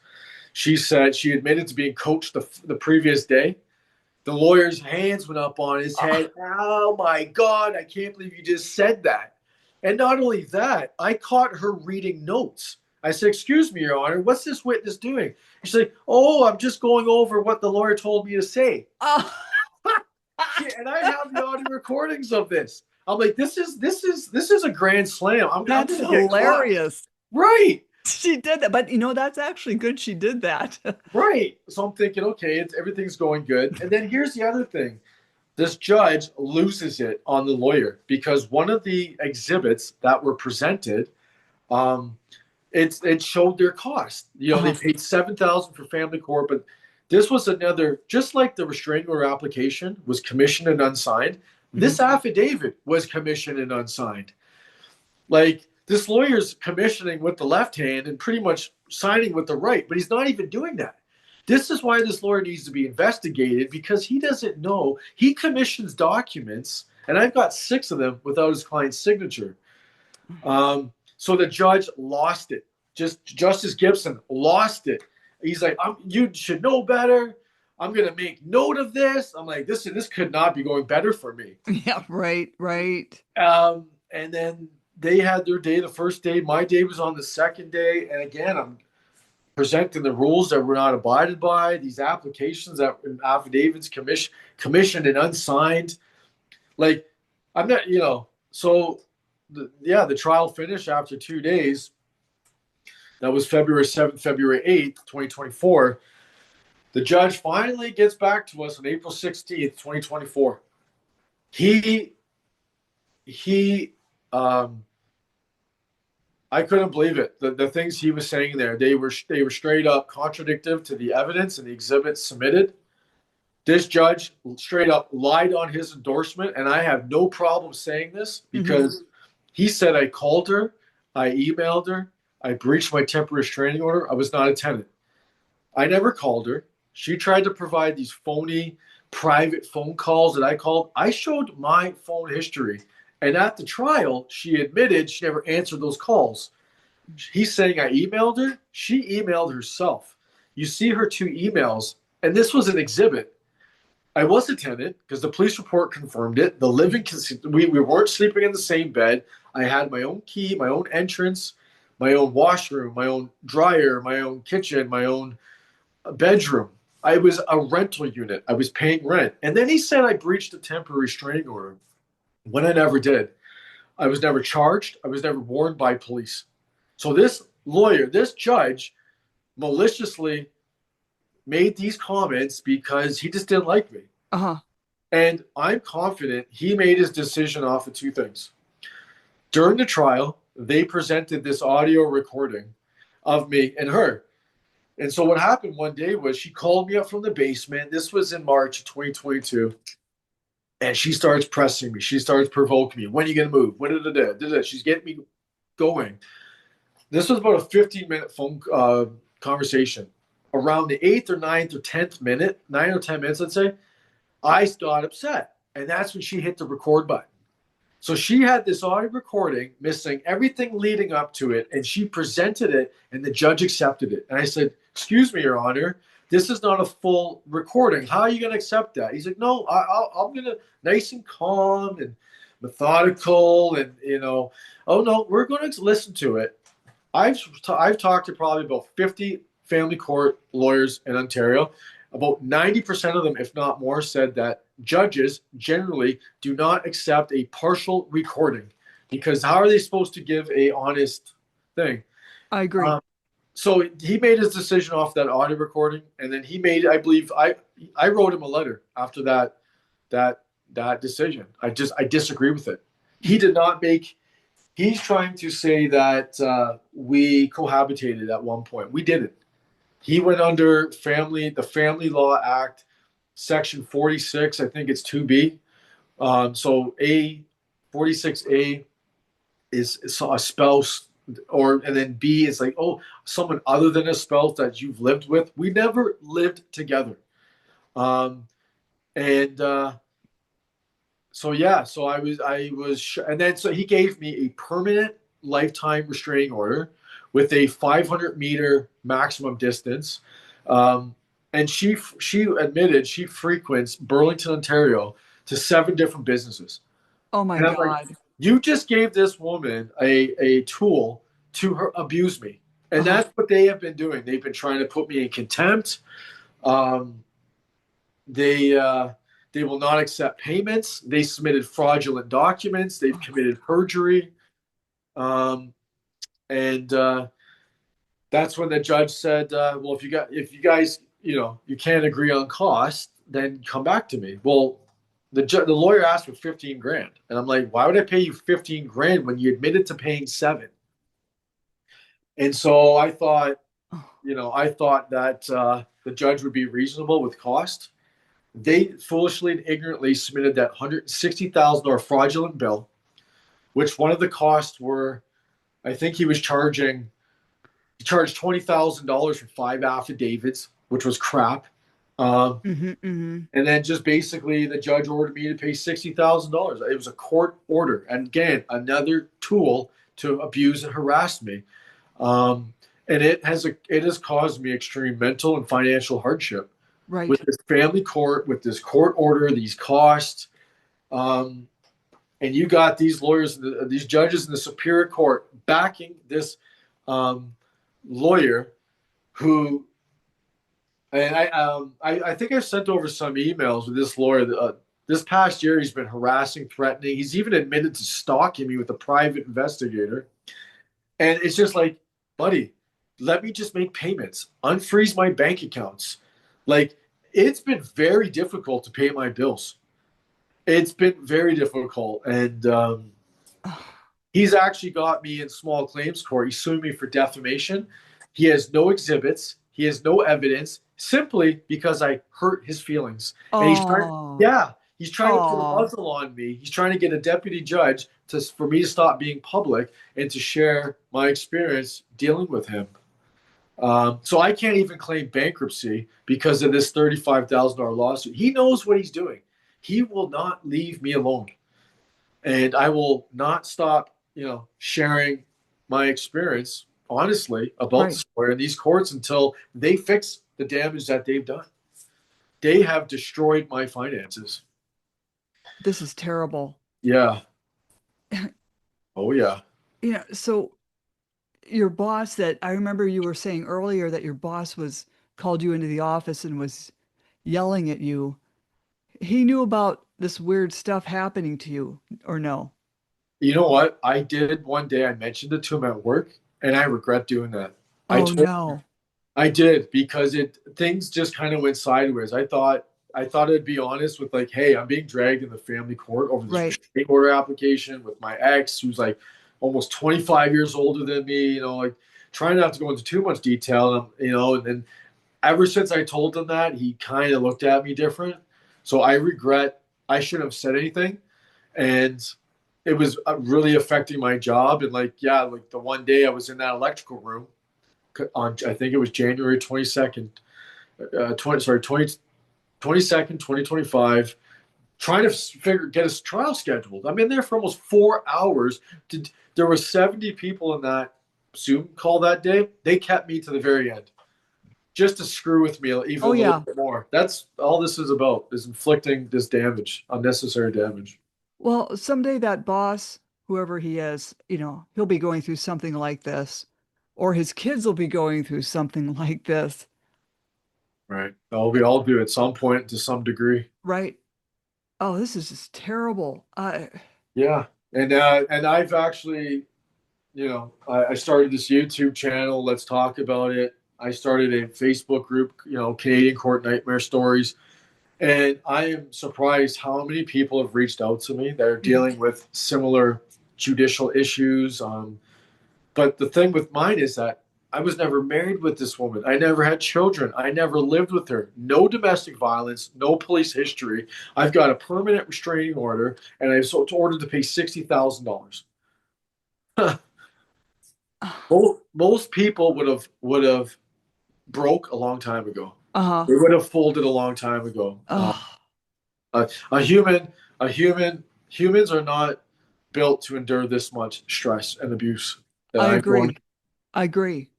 she said she admitted to being coached the previous day. The lawyer's hands went up on his head. Oh my God, I can't believe you just said that. And not only that, I caught her reading notes. I said, excuse me, Your Honor, what's this witness doing? She's like, oh, I'm just going over what the lawyer told me to say. Oh. And I have the audio recordings of this. I'm like, this is a grand slam.
That's hilarious.
Right.
She did that, but that's actually good. She did that.
Right. So I'm thinking, okay, everything's going good. And then here's the other thing. This judge loses it on the lawyer because one of the exhibits that were presented, it showed their cost. They paid $7,000 for family court, but this was another, just like the restraining order application was commissioned and unsigned. This affidavit was commissioned and unsigned. Like, this lawyer's commissioning with the left hand and pretty much signing with the right, but he's not even doing that. This is why this lawyer needs to be investigated, because he doesn't know. He commissions documents, and I've got 6 of them without his client's signature. So the judge lost it. Justice Gibson lost it. He's like, you should know better. I'm going to make note of this. I'm like, this could not be going better for me.
Yeah, right.
And then they had their day the first day. My day was on the second day. And again, I'm presenting the rules that were not abided by, these applications that affidavits commissioned and unsigned. Like, I'm not, so the trial finished after 2 days. That was February 7th, February 8th, 2024. The judge finally gets back to us on April 16th, 2024. I couldn't believe it. The things he was saying there, they were straight up contradictory to the evidence and the exhibits submitted. This judge straight up lied on his endorsement, and I have no problem saying this because he said I called her, I emailed her, I breached my temporary restraining order. I was not a tenant. I never called her. She tried to provide these phony private phone calls that I called. I showed my phone history. And at the trial, she admitted she never answered those calls. He's saying I emailed her. She emailed herself. You see her 2 emails, and this was an exhibit. I was a tenant because the police report confirmed it. The living, we weren't sleeping in the same bed. I had my own key, my own entrance, my own washroom, my own dryer, my own kitchen, my own bedroom. I was a rental unit. I was paying rent. And then he said I breached a temporary restraining order when I never did. I was never charged. I was never warned by police. So this lawyer, this judge, maliciously made these comments because he just didn't like me.
Uh-huh.
And I'm confident he made his decision off of two things. During the trial, they presented this audio recording of me and her. And so what happened one day was she called me up from the basement. This was in March of 2022. And she starts pressing me. She starts provoking me. When are you going to move? What did it? She's getting me going. This was about a 15-minute phone conversation. Around the 8th or 9th or 10th minute, 9 or 10 minutes, let's say, I got upset. And that's when she hit the record button. So she had this audio recording missing everything leading up to it, and she presented it, and the judge accepted it. And I said, "Excuse me, Your Honor, this is not a full recording. How are you going to accept that?" He's like, "No, I'm going to nice and calm and methodical, and oh no, we're going to listen to it." I've talked to probably about 50 family court lawyers in Ontario. About 90% of them, if not more, said that judges generally do not accept a partial recording because how are they supposed to give a honest thing?
I agree.
So he made his decision off that audio recording, and then he made, I believe, I wrote him a letter after that decision. I disagree with it. He did not make. He's trying to say that we cohabitated at one point. We didn't. He went under the Family Law Act, Section 46. I think it's 2B. So A 46A is a spouse, and then B is like, oh, someone other than a spouse that you've lived with. We never lived together. So yeah, so I was, and then so he gave me a permanent lifetime restraining order with a 500-meter maximum distance. And she admitted she frequents Burlington, Ontario, to 7 different businesses.
Oh my
And I'm like,
God.
you just gave this woman a tool to abuse me. And
Uh-huh.
that's what they have been doing. They've been trying to put me in contempt. Um, they will not accept payments. They submitted fraudulent documents. They've committed perjury. And that's when the judge said, "Well, if you guys, you can't agree on cost, then come back to me." Well, the lawyer asked for 15 grand, and I'm like, "Why would I pay you 15 grand when you admitted to paying 7?" And so I thought that the judge would be reasonable with cost. They foolishly and ignorantly submitted that $160,000 fraudulent bill, which one of the costs were, I think he charged $20,000 for 5 affidavits, which was crap.
Mm-hmm, mm-hmm.
And then just basically the judge ordered me to pay $60,000. It was a court order. And again, another tool to abuse and harass me. And it has caused me extreme mental and financial hardship
Right.
with this family court, with this court order, these costs. And you got these lawyers, these judges in the Superior Court backing this lawyer who, and I think I've sent over some emails with this lawyer. This past year, he's been harassing, threatening. He's even admitted to stalking me with a private investigator. And it's just like, buddy, let me just make payments, unfreeze my bank accounts. Like, it's been very difficult to pay my bills. It's been very difficult. And he's actually got me in small claims court. He's suing me for defamation. He has no exhibits. He has no evidence simply because I hurt his feelings. And
Oh.
he's trying to put a
Oh.
muzzle on me. He's trying to get a deputy judge for me to stop being public and to share my experience dealing with him. So I can't even claim bankruptcy because of this $35,000 lawsuit. He knows what he's doing. He will not leave me alone. And I will not stop, sharing my experience honestly about
Right.
the story in these courts until they fix the damage that they've done. they have destroyed my finances.
This is terrible.
Yeah. Oh yeah.
So your boss that I remember you were saying earlier that your boss was called you into the office and was yelling at you. He knew about this weird stuff happening to you, or no?
You know what? I did one day. I mentioned it to him at work, and I regret doing that. I
Oh
told
no.
I did because it things just kind of went sideways. I thought I'd be honest with like, hey, I'm being dragged in the family court over this
Right.
restraining order application with my ex, who's like almost 25 years older than me. Like trying not to go into too much detail. And then ever since I told him that, he kind of looked at me different. So I regret I shouldn't have said anything, and it was really affecting my job. And like, yeah, like the one day I was in that electrical room on, I think it was January 22nd, 22nd, 2025, trying to get his trial scheduled. I'm in there for almost 4 hours. There were 70 people in that Zoom call that day. They kept me to the very end just to screw with me even
Oh
a little
yeah.
bit more. That's all this is about, is inflicting this damage, unnecessary damage.
Well, someday that boss, whoever he is, he'll be going through something like this, or his kids will be going through something like this,
Right. Oh, we all do at some point to some degree.
right? Oh, this is just terrible.
Yeah. And I've actually, I started this YouTube channel. Let's talk about it. I started a Facebook group, Canadian Court Nightmare Stories. And I am surprised how many people have reached out to me that are
Mhm.
dealing with similar judicial issues. But the thing with mine is that I was never married with this woman. I never had children. I never lived with her. No domestic violence, no police history. I've got a permanent restraining order, and I was ordered to pay $60,000. Most people would have broke a long time ago.
Uh-huh.
They would have folded a long time ago.
Oh,
A human, humans are not built to endure this much stress and abuse that
I
I'm going.
agree. I agree.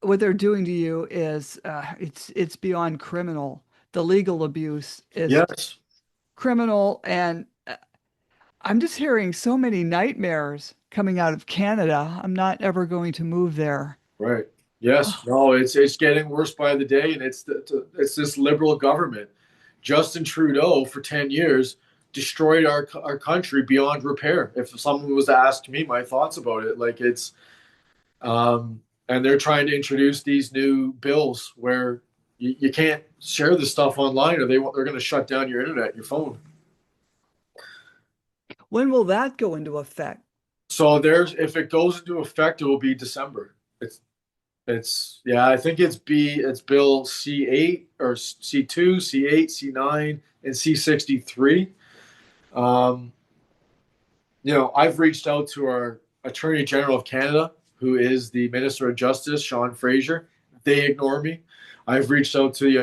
What they're doing to you is it's beyond criminal. The legal abuse is
Yes,
criminal, and I'm just hearing so many nightmares coming out of Canada. I'm not ever going to move there.
right. Yes,
Oh,
no, it's getting worse by the day, and it's this liberal government. Justin Trudeau for 10 years destroyed our country beyond repair. If someone was to ask me my thoughts about it, like and they're trying to introduce these new bills where you can't share this stuff online, or they're going to shut down your internet, your phone.
when will that go into effect?
So if it goes into effect, it will be December. It's yeah, I think it's Bill C8 or C2, C8, C9, and C63. Um, I've reached out to our Attorney General of Canada, who is the Minister of Justice, Sean Fraser. They ignore me. I've reached out to the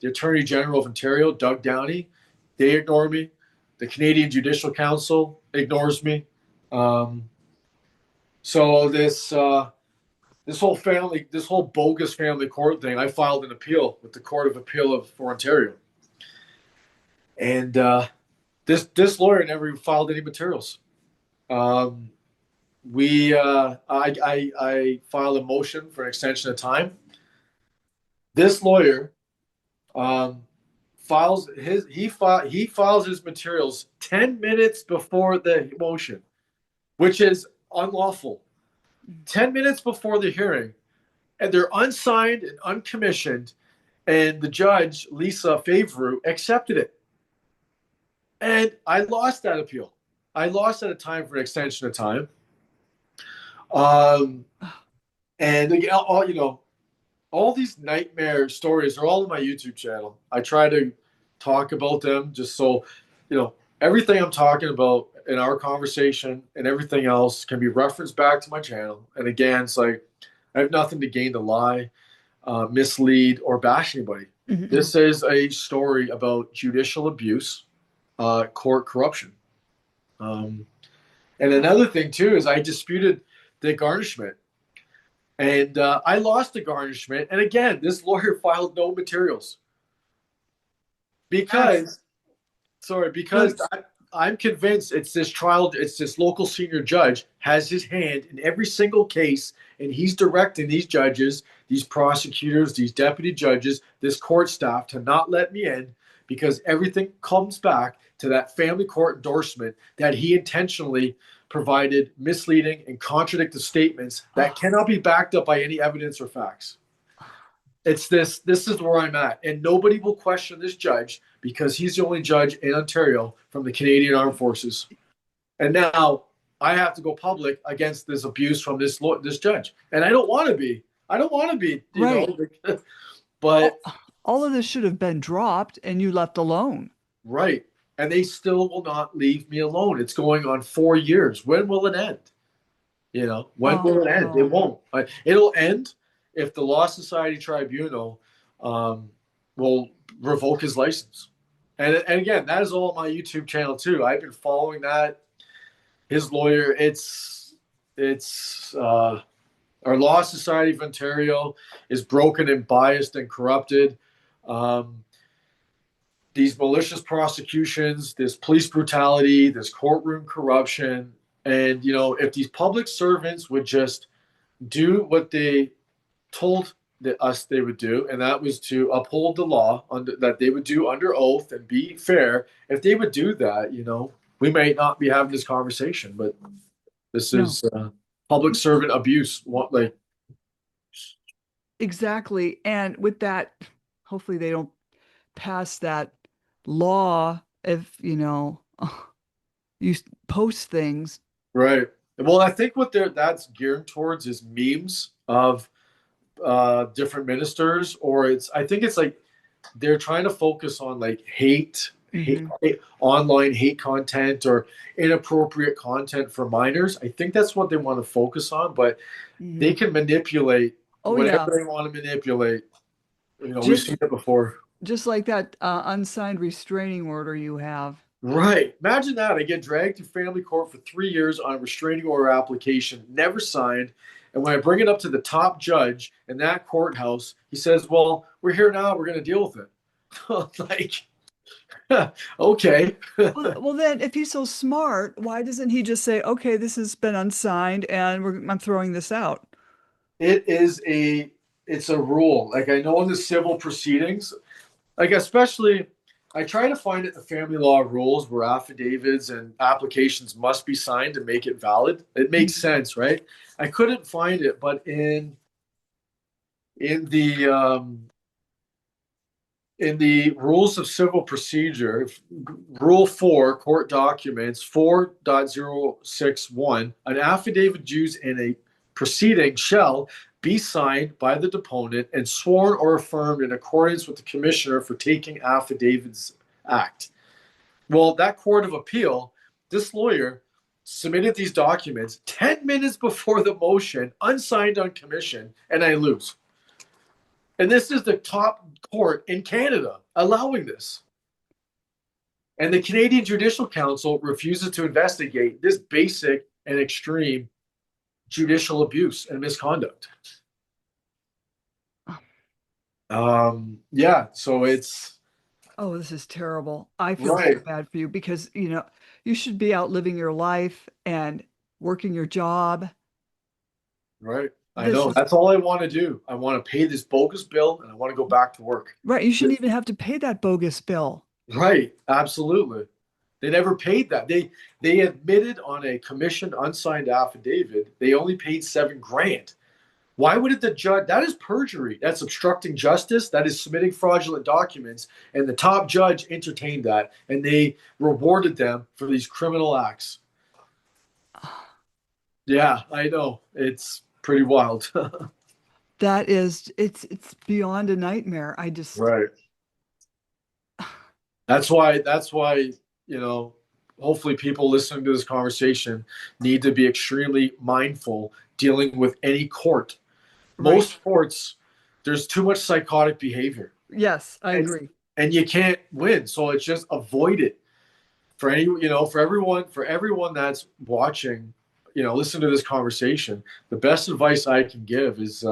Attorney General of Ontario, Doug Downey. They ignore me. The Canadian Judicial Council ignores me. Um, so this whole bogus family court thing, I filed an appeal with the Court of Appeal for Ontario, and this lawyer never filed any materials. Um, I filed a motion for an extension of time. This lawyer um, he files his materials 10 minutes before the motion, which is unlawful. 10 minutes before the hearing, and they're unsigned and uncommissioned. And the judge, Lisa Favreau, accepted it. And I lost that appeal. I lost at a time for an extension of time. Um, and again, all these nightmare stories are all on my YouTube channel. I try to talk about them just so, everything I'm talking about in our conversation and everything else can be referenced back to my channel. And again, it's like I have nothing to gain to lie, mislead, or bash anybody.
Mhm.
This is a story about judicial abuse, court corruption. Um, and another thing, too, is I disputed the garnishment. And I lost the garnishment. And again, this lawyer filed no materials.
That's
because sorry,
no,
because I'm convinced it's this local senior judge has his hand in every single case, and he's directing these judges, these prosecutors, these deputy judges, this court staff to not let me in because everything comes back to that family court endorsement that he intentionally provided misleading and contradictive statements that cannot be backed up by any evidence or facts. It's this is where I'm at, and nobody will question this judge because he's the only judge in Ontario from the Canadian Armed Forces. And now I have to go public against this abuse from this judge, and I don't want to be. I don't want to be,
right.
but
All, all of this should have been dropped and you left alone.
right, and they still will not leave me alone. It's going on 4 years. When will it end? When will it end? It
Oh,
won't. It'll end if the Law Society Tribunal um, will revoke his license. And again, that is all on my YouTube channel too. I've been following that. His lawyer, it's our Law Society of Ontario is broken and biased and corrupted. Um, these malicious prosecutions, this police brutality, this courtroom corruption, and if these public servants would just do what they told us they would do, and that was to uphold the law that they would do under oath and be fair. If they would do that, we may not be having this conversation. But this
no,
is public servant abuse. Like
exactly. And with that, hopefully they don't pass that law if, you post things.
right. Well, I think what that's geared towards is memes of different ministers, or I think it's like they're trying to focus on like
Hmm.
online hate content or inappropriate content for minors. I think that's what they want to focus on, but they
Hmm.
can manipulate
Oh yeah.
whatever they want to manipulate. We've
Just
seen it before.
just like that unsigned restraining order you have.
Right. Imagine that. I get dragged to family court for 3 years on a restraining order application, never signed. And when I bring it up to the top judge in that courthouse, he says, "Well, we're here now. We're going to deal with it." Like, okay.
Well, then, if he's so smart, why doesn't he just say, "Okay, this has been unsigned, and I'm throwing this out"?
It is it's a rule. Like I know in the civil proceedings, like especially I try to find it the family law rules where affidavits and applications must be signed to make it valid. It makes sense, right? I couldn't find it, but in the um, in the rules of civil procedure, Rule 4, court documents 4.061, an affidavit used in a proceeding shall be signed by the deponent and sworn or affirmed in accordance with the Commissioner for Taking Affidavits Act. Well, that Court of Appeal, this lawyer submitted these documents 10 minutes before the motion, unsigned on commission, and I lose. And this is the top court in Canada allowing this. And the Canadian Judicial Council refuses to investigate this basic and extreme judicial abuse and misconduct. Yeah, so it's
Oh, this is terrible. I feel so
right,
bad for you because, you should be out living your life and working your job.
right. I
This
know.
is
That's all I want to do. I want to pay this bogus bill and I want to go back to work.
right. You shouldn't even have to pay that bogus bill.
Right, absolutely. They never paid that. They admitted on a commissioned unsigned affidavit they only paid 7 grand. Why would the judge? That is perjury. That's obstructing justice. That is submitting fraudulent documents. And the top judge entertained that, and they rewarded them for these criminal acts. Yeah, I know. It's pretty wild.
That is, it's beyond a nightmare. I just,
Right. That's why, you know, hopefully people listening to this conversation need to be extremely mindful dealing with any court.
right.
Most courts, there's too much psychotic behavior.
Yes, I
And
agree.
and you can't win. So it's just avoid it. For everyone that's watching, listen to this conversation. The best advice I can give is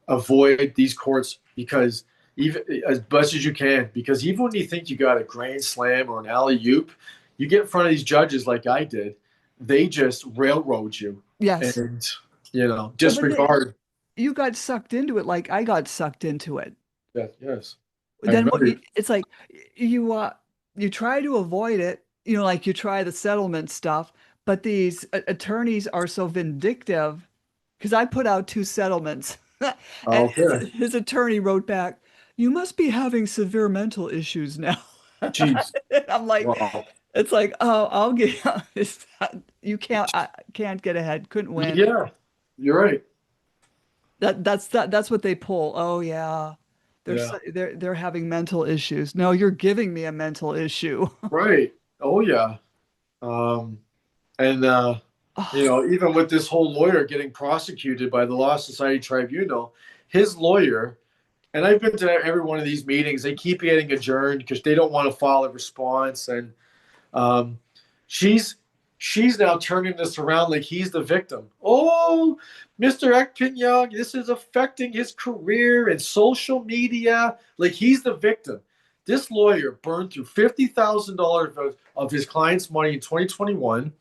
avoid these courts because even as best as you can, because even when you think you got a grand slam or an alley oop, you get in front of these judges like I did, they just railroad you
Yes.
and
Well, but
disregard.
you got sucked into it like I got sucked into it.
Yes, yes, I
Then what
remember.
it's like you you try to avoid it, like you try the settlement stuff, but these attorneys are so vindictive because I put out two settlements and
Okay,
his attorney wrote back, "You must be having severe mental issues now."
jeez,
And I'm like,
wow,
it's like, oh, I'll get you can't get ahead, couldn't win.
yeah, you're right.
That's what they pull. Oh yeah.
Yeah,
They're having mental issues. No, you're giving me a mental issue.
right. Oh yeah. Um, and
Oh,
even with this whole lawyer getting prosecuted by the Law Society Tribunal, his lawyer, and I've been to every one of these meetings, they keep getting adjourned because they don't want to file a response. And um, she's she's now turning this around like he's the victim. Oh, Mr. Ekpinyang, this is affecting his career and social media. Like he's the victim. This lawyer burned through $50,000 of his client's money in 2021.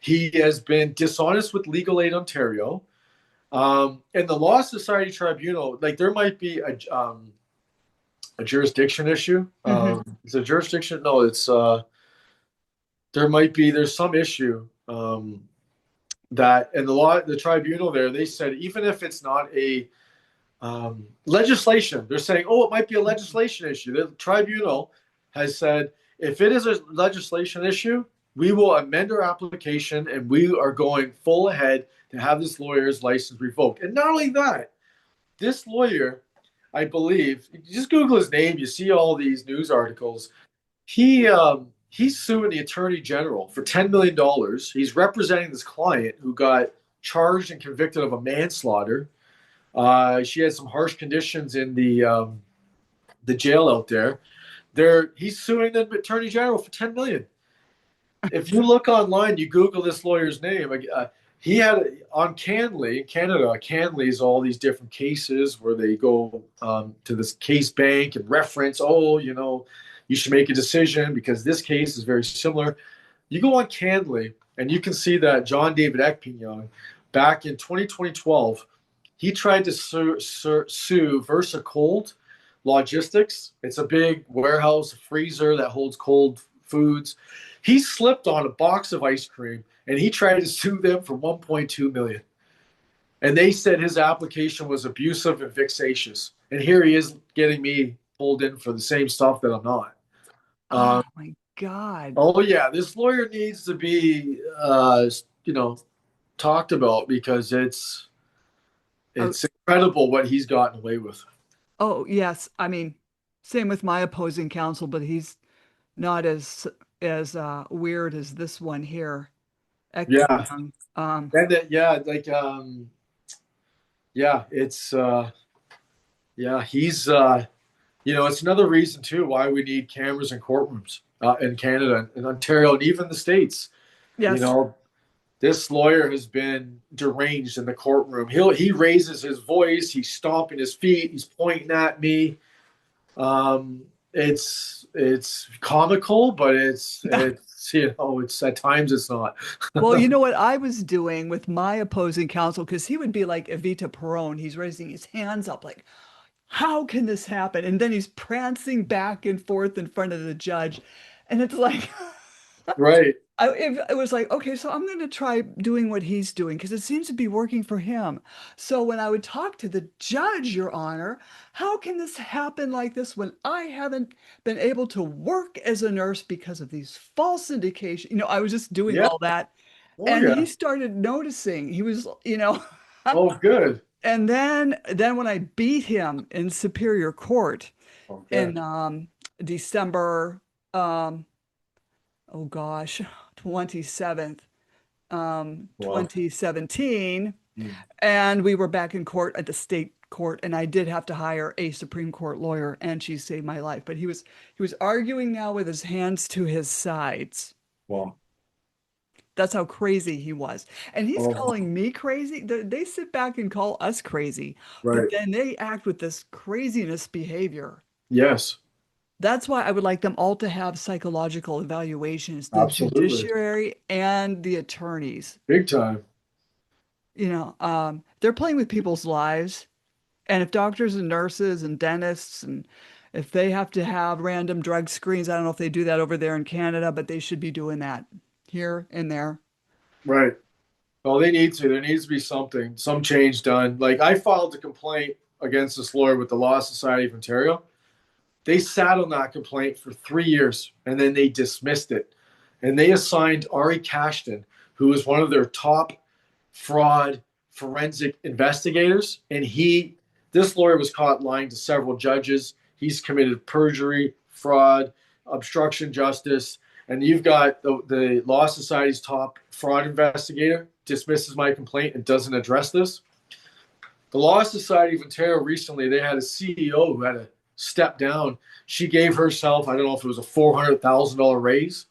He has been dishonest with Legal Aid Ontario. And the Law Society Tribunal, like there might be a jurisdiction issue.
hmm.
It's a jurisdiction. No, it's there's some issue that, and the tribunal there, they said even if it's not a legislation, they're saying, oh, it might be a legislation issue. The tribunal has said if it is a legislation issue, we will amend our application and we are going full ahead to have this lawyer's license revoked. And not only that, this lawyer, I believe, you just Google his name, you see all these news articles. He's suing the attorney general for $10 million. He's representing this client who got charged and convicted of a manslaughter. She had some harsh conditions in the jail out there. He's suing the attorney general for $10 million. If you look online, you Google this lawyer's name. He had on Canley, Canada. Canley is all these different cases where they go to this case bank and reference. Oh, you should make a decision because this case is very similar. You go on Canley and you can see that John David Ekpinyang, back in 2012, he tried to sue Versa Cold Logistics. It's a big warehouse, freezer that holds cold foods. He slipped on a box of ice cream and he tried to sue them for 1.2 million. And they said his application was abusive and vexatious. And here he is getting me pulled in for the same stuff that I'm not.
Oh
Um,
my God.
oh yeah, this lawyer needs to be talked about because
Oh,
it's incredible what he's gotten away with.
oh yes. I mean, same with my opposing counsel, but he's not as weird as this one here.
Yeah,
Ekpyong.
and yeah, like yeah, he's it's another reason too why we need cameras in courtrooms in Canada and Ontario and even the states. You
Yes.
know, this lawyer has been deranged in the courtroom. He raises his voice, he's stomping his feet, he's pointing at me. It's comical, but it's at times it's not.
Well, you know what I was doing with my opposing counsel, because he would be like Evita Peron. He's raising his hands up like, how can this happen? And then he's prancing back and forth in front of the judge. And it's like,
Right.
it was like, okay, so I'm going to try doing what he's doing because it seems to be working for him. So when I would talk to the judge, Your Honor, how can this happen like this when I haven't been able to work as a nurse because of these false indications? I was just doing
Yeah.
all that.
Oh
And he
yeah.
started noticing. He was.
Oh good.
And then when I beat him in Superior Court
Okay.
in December, um, oh gosh, 27th,
Wow.
2017,
Mm.
and we were back in court at the state court, and I did have to hire a Supreme Court lawyer, and she saved my life. But he was arguing now with his hands to his sides.
Wow.
That's how crazy he was. And he's
Oh,
calling me crazy. They sit back and call us crazy, but
right.
then they act with this craziness behavior.
Yes,
That's why I would like them all to have psychological evaluations, the
absolutely.
judiciary and the attorneys.
Big time.
They're playing with people's lives. And if doctors and nurses and dentists and if they have to have random drug screens, I don't know if they do that over there in Canada, but they should be doing that here and there.
Right. Oh, they need to. There needs to be something, some change done. Like I filed a complaint against this lawyer with the Law Society of Ontario. They sat on that complaint for 3 years and then they dismissed it. And they assigned Ari Cashton, who was one of their top fraud forensic investigators. And this lawyer was caught lying to several judges. He's committed perjury, fraud, obstruction of justice. And you've got the Law Society's top fraud investigator dismisses my complaint and doesn't address this. The Law Society of Ontario recently, they had a CEO who had to step down. She gave herself, I don't know if it was a $400,000 raise,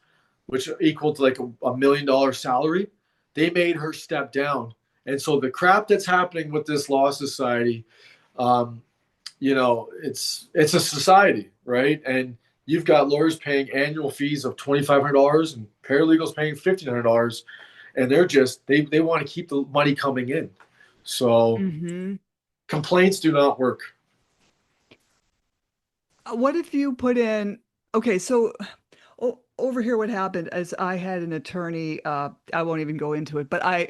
which equaled to like $1 million salary. They made her step down. And so the crap that's happening with this law society, um, it's a society, right? And you've got lawyers paying annual fees of $2,500 and paralegals paying $1,500, and they want to keep the money coming in. So
Hmm.
complaints do not work.
What if you put in, okay, so over here, what happened is I had an attorney, I won't even go into it, but I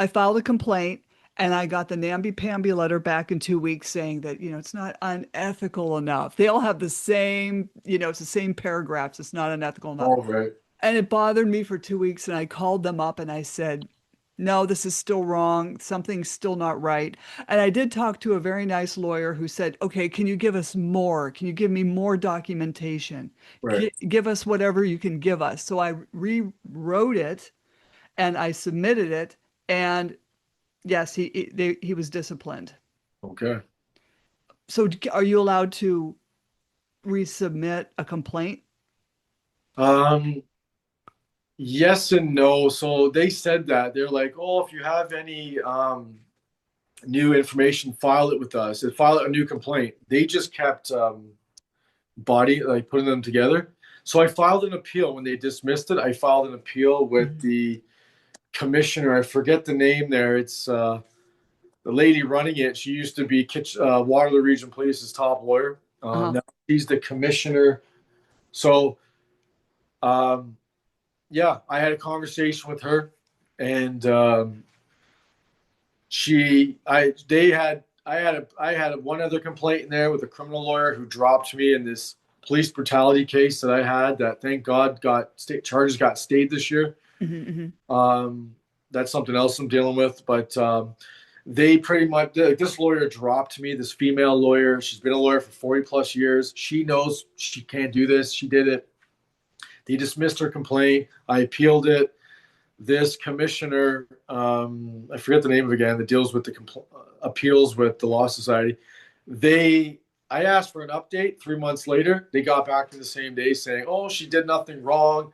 filed a complaint and I got the namby-pamby letter back in 2 weeks saying that, it's not unethical enough. They all have the same, it's the same paragraphs. It's not unethical enough.
All right.
And it bothered me for 2 weeks. And I called them up and I said, no, this is still wrong. Something's still not right. And I did talk to a very nice lawyer who said, okay, can you give us more? Can you give me more documentation?
Right.
Give us whatever you can give us. So I rewrote it and I submitted it. And yes, he was disciplined.
Okay.
So are you allowed to resubmit a complaint?
Um, yes and no. So they said that they're like, oh, if you have any new information, file it with us. And file a new complaint. They just kept putting them together. So I filed an appeal when they dismissed it. I filed an appeal with
Mhm.
the commissioner. I forget the name there. It's the lady running it. She used to be Waterloo Region Police's top lawyer.
Uh-huh.
Now she's the commissioner. So um, yeah, I had a conversation with her, and I had one other complaint in there with a criminal lawyer who dropped me in this police brutality case that I had. That thank God got state charges got stayed this year.
Mhm, mhm.
Um, that's something else I'm dealing with, but they pretty much this lawyer dropped me. This female lawyer, she's been a lawyer for 40 plus years. She knows she can't do this. She did it. They dismissed her complaint. I appealed it. This commissioner, I forget the name of it again, that deals with the appeals with the Law Society. I asked for an update 3 months later. They got back to the same day saying, oh, she did nothing wrong.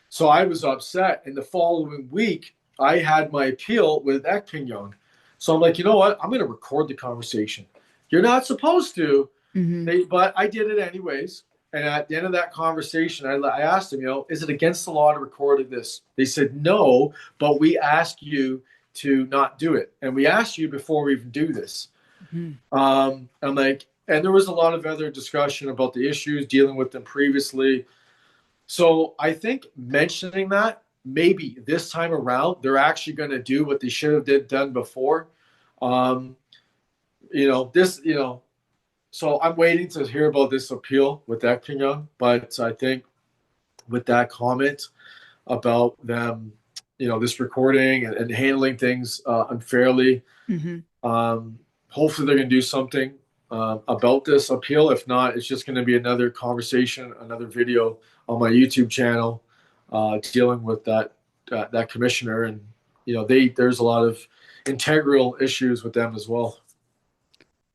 So I was upset. And the following week, I had my appeal with Ekping. So I'm like, you know what? I'm going to record the conversation. You're not supposed to,
Mhm.
but I did it anyways. And at the end of that conversation, I asked them, is it against the law to record this? They said, no, but we ask you to not do it. And we asked you before we even do this.
Mhm.
I'm like, and there was a lot of other discussion about the issues, dealing with them previously. So I think mentioning that maybe this time around, they're actually going to do what they should have done before. Um, this, so I'm waiting to hear about this appeal with that Young, but I think with that comment about them, this recording and handling things unfairly,
Mhm.
hopefully they're going to do something about this appeal. If not, it's just going to be another conversation, another video on my YouTube channel dealing with that commissioner, and there's a lot of integral issues with them as well.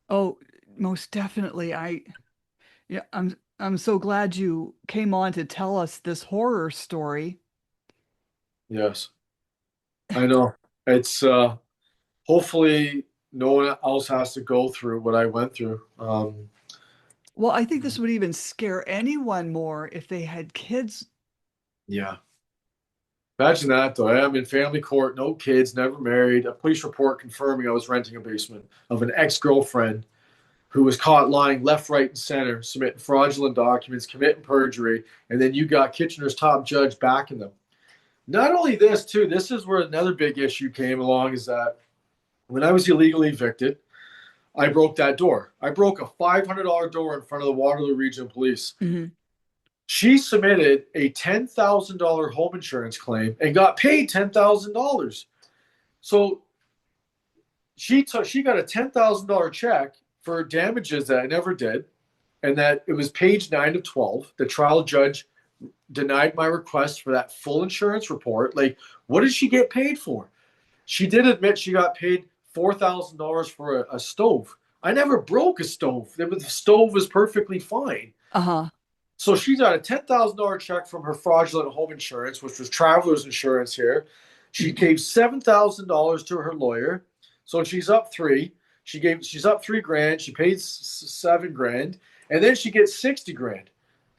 Oh, most definitely. Yeah, I'm so glad you came on to tell us this horror story.
Yes. I know. It's hopefully no one else has to go through what I went through.
Well, I think this would even scare anyone more if they had kids.
Yeah. Imagine that though. I'm in family court, no kids, never married. A police report confirming I was renting a basement of an ex-girlfriend who was caught lying left, right, and center, submitting fraudulent documents, committing perjury, and then you got Kitchener's top judge backing them. Not only this, too, this is where another big issue came along is that when I was illegally evicted, I broke that door. I broke a $500 door in front of the Waterloo Regional Police.
Mhm.
She submitted a $10,000 home insurance claim and got paid $10,000. So she got a $10,000 check for damages that I never did, and that it was page 9 of 12. The trial judge denied my request for that full insurance report. Like, what did she get paid for? She did admit she got paid $4,000 for a stove. I never broke a stove. The stove was perfectly fine.
Uh-huh.
So she got a $10,000 check from her fraudulent home insurance, which was traveler's insurance here. She gave $7,000 to her lawyer. So she's up three. She's up 3 grand. She paid 7 grand. And then she gets 60 grand.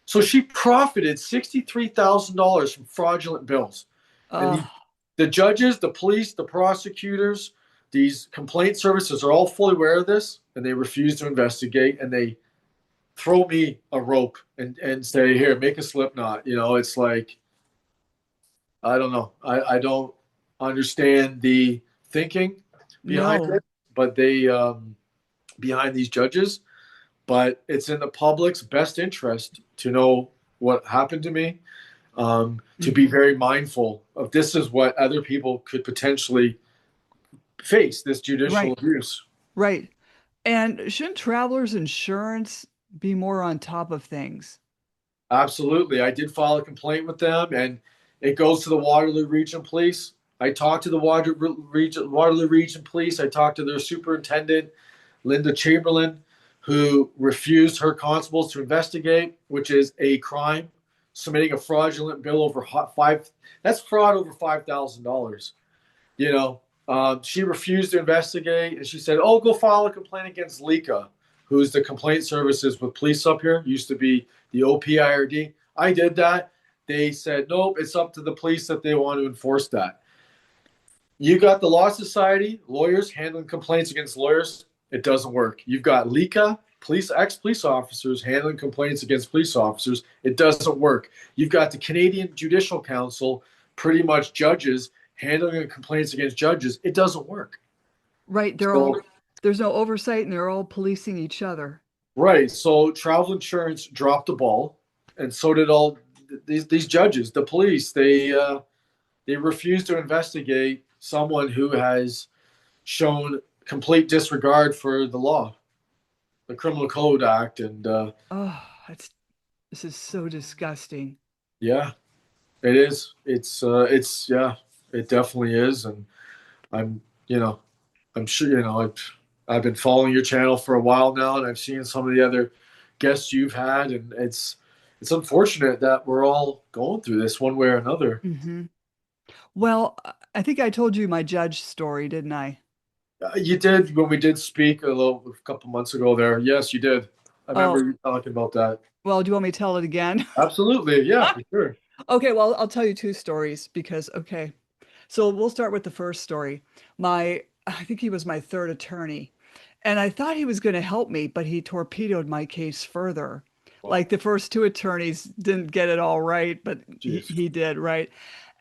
So she profited $63,000 from fraudulent bills. And
Oh,
the judges, the police, the prosecutors, these complaint services are all fully aware of this, and they refuse to investigate, and they throw me a rope and say, here, make a slip knot. It's like, I don't know. I don't understand the thinking behind
no.
it, but they, behind these judges, but it's in the public's best interest to know what happened to me, to be
Mhm.
very mindful of this is what other people could potentially face, this judicial
Right,
abuse.
right. And shouldn't travelers insurance be more on top of things?
Absolutely. I did file a complaint with them, and it goes to the Waterloo Region Police. I talked to the Waterloo Region Police. I talked to their superintendent, Linda Chamberlain, who refused her constables to investigate, which is a crime. Submitting a fraudulent bill over that's fraud over $5,000. She refused to investigate, and she said, "Oh, go file a complaint against Lika, who's the complaint services with police up here. Used to be the OPIRD." I did that. They said, "Nope, it's up to the police that they want to enforce that." You got the Law Society lawyers handling complaints against lawyers. It doesn't work. You've got Lika, ex-police officers handling complaints against police officers. It doesn't work. You've got the Canadian Judicial Council, pretty much judges handling complaints against judges. It doesn't work.
Right,
So
there's no oversight and they're all policing each other.
right. So travel insurance dropped the ball, and so did all these judges, the police. They refuse to investigate someone who has shown complete disregard for the law, the Criminal Code Act, and
Oh, this is so disgusting.
yeah, it is. It's yeah, it definitely is, and I'm you know I'm sure I've been following your channel for a while now, and I've seen some of the other guests you've had, and it's unfortunate that we're all going through this one way or another.
Hmm. Well, I think I told you my judge story, didn't I?
You did when we did speak a couple months ago. There, yes, you did. I remember
Oh,
you talking about that.
well, do you want me to tell it again?
Absolutely, yeah, for sure.
Okay, well, I'll tell you two stories because, okay. So we'll start with the first story. I think he was my third attorney, and I thought he was going to help me, but he torpedoed my case further.
Wow,
Like the first two attorneys didn't get it all right, but
jeez.
he did, right?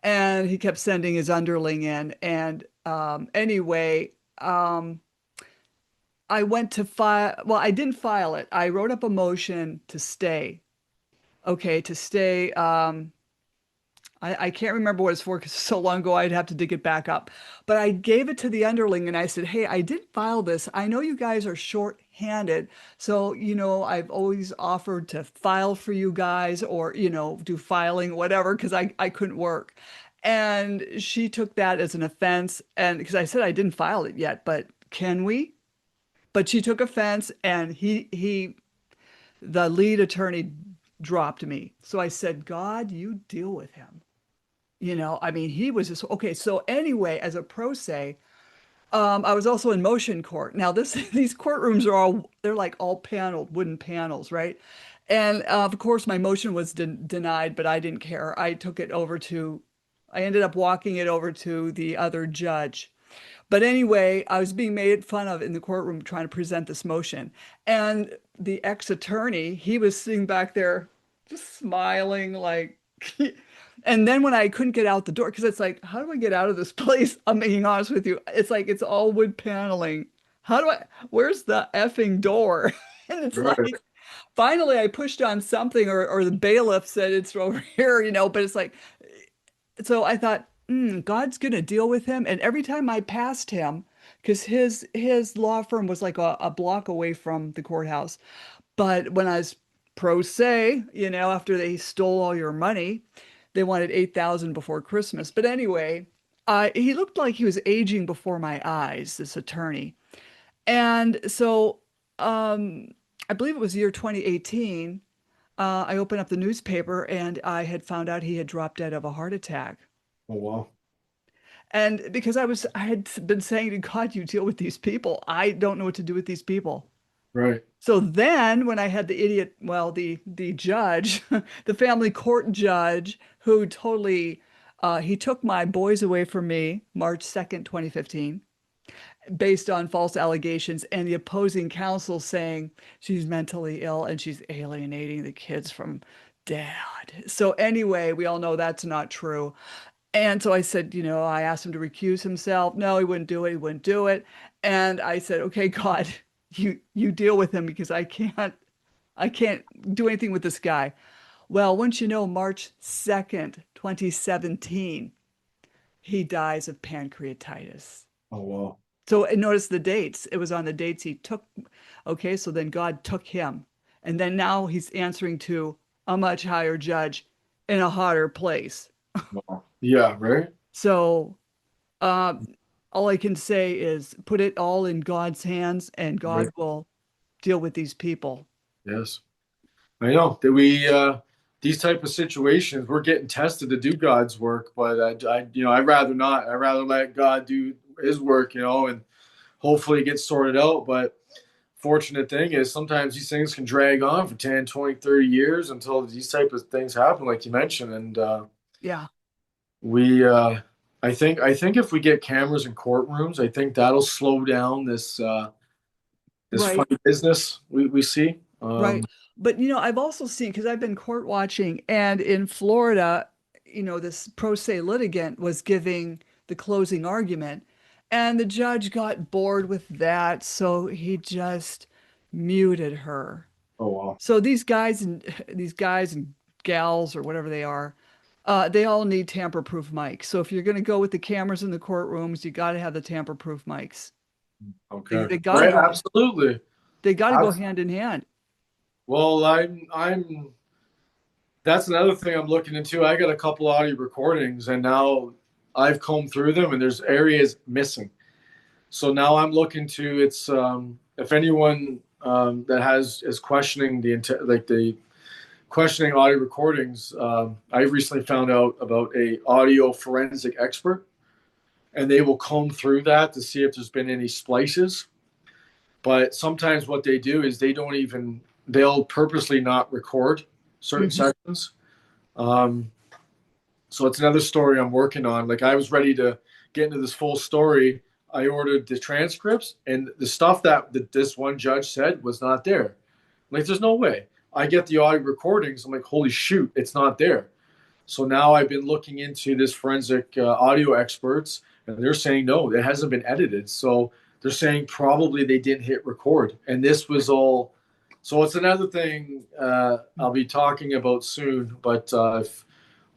And he kept sending his underling in. And anyway, I went to file, well, I didn't file it. I wrote up a motion to stay. Okay, to stay. I can't remember what it's for because it's so long ago I'd have to dig it back up. But I gave it to the underling and I said, hey, I did file this. I know you guys are short-handed. So, I've always offered to file for you guys or, do filing, whatever, because I couldn't work. And she took that as an offense. And because I said I didn't file it yet, but can we? But she took offense and the lead attorney dropped me. So I said, God, you deal with him. I mean, he was just okay. So anyway, as a pro se, I was also in motion court. Now this these courtrooms are they're like all paneled, wooden panels, right? And of course, my motion was denied, but I didn't care. I ended up walking it over to the other judge. But anyway, I was being made fun of in the courtroom trying to present this motion. And the ex-attorney, he was sitting back there just smiling like and then when I couldn't get out the door, because it's like, how do I get out of this place? I'm being honest with you. It's like it's all wood paneling. Where's the effing door? And it's
Right.
like finally I pushed on something or the bailiff said it's over here, but it's like so I thought, God's gonna deal with him. And every time I passed him, because his law firm was like a block away from the courthouse. But when I was pro se, after they stole all your money, they wanted 8,000 before Christmas. But anyway, he looked like he was aging before my eyes, this attorney. And so I believe it was the year 2018. I opened up the newspaper and I had found out he had dropped dead of a heart attack.
Oh, wow.
And because I had been saying to God, you deal with these people. I don't know what to do with these people.
Right.
So then when I had the idiot, well, the judge, the family court judge who totally he took my boys away from me March 2nd, 2015, based on false allegations and the opposing counsel saying she's mentally ill and she's alienating the kids from dad. So anyway, we all know that's not true. And so I said, I asked him to recuse himself. No, he wouldn't do it. He wouldn't do it. And I said, okay, God, you deal with him because I can't do anything with this guy. Well, once you know, March 2nd, 2017, he dies of pancreatitis.
Oh, wow.
So and notice the dates. It was on the dates he took. Okay, so then God took him. And then now he's answering to a much higher judge in a hotter place.
Wow. Yeah, right.
So uh, all I can say is put it all in God's hands and
Right.
God will deal with these people.
Yes. I know that these type of situations, we're getting tested to do God's work, but I'd rather not. I'd rather let God do his work, and hopefully it gets sorted out. But fortunate thing is sometimes these things can drag on for 10, 20, 30 years until these type of things happen, like you mentioned. And
Yeah,
we, I think if we get cameras in courtrooms, I think that'll slow down this
right,
funny business we see.
right. But I've also seen because I've been court watching, and in Florida, this pro se litigant was giving the closing argument, and the judge got bored with that, so he just muted her.
Oh, wow.
So these guys and gals or whatever they are, they all need tamper-proof mics. So if you're going to go with the cameras in the courtrooms, you got to have the tamper-proof mics. They,
Okay.
they got to
Right.
go.
Absolutely.
They got to go
Abs-
hand in hand.
Well, I'm. That's another thing I'm looking into. I got a couple audio recordings, and now I've combed through them, and there's areas missing. So now I'm looking to it's if anyone that is questioning the questioning audio recordings. I recently found out about a audio forensic expert, and they will comb through that to see if there's been any splices. But sometimes what they do is they'll purposely not record certain
Mhm.
sections. Um, so it's another story I'm working on. Like I was ready to get into this full story. I ordered the transcripts, and the stuff that this one judge said was not there. Like, there's no way. I get the audio recordings. I'm like, holy shoot, it's not there. So now I've been looking into this forensic audio experts, and they're saying no, it hasn't been edited. So they're saying probably they didn't hit record, and this was all. So it's another thing I'll be talking about soon. But if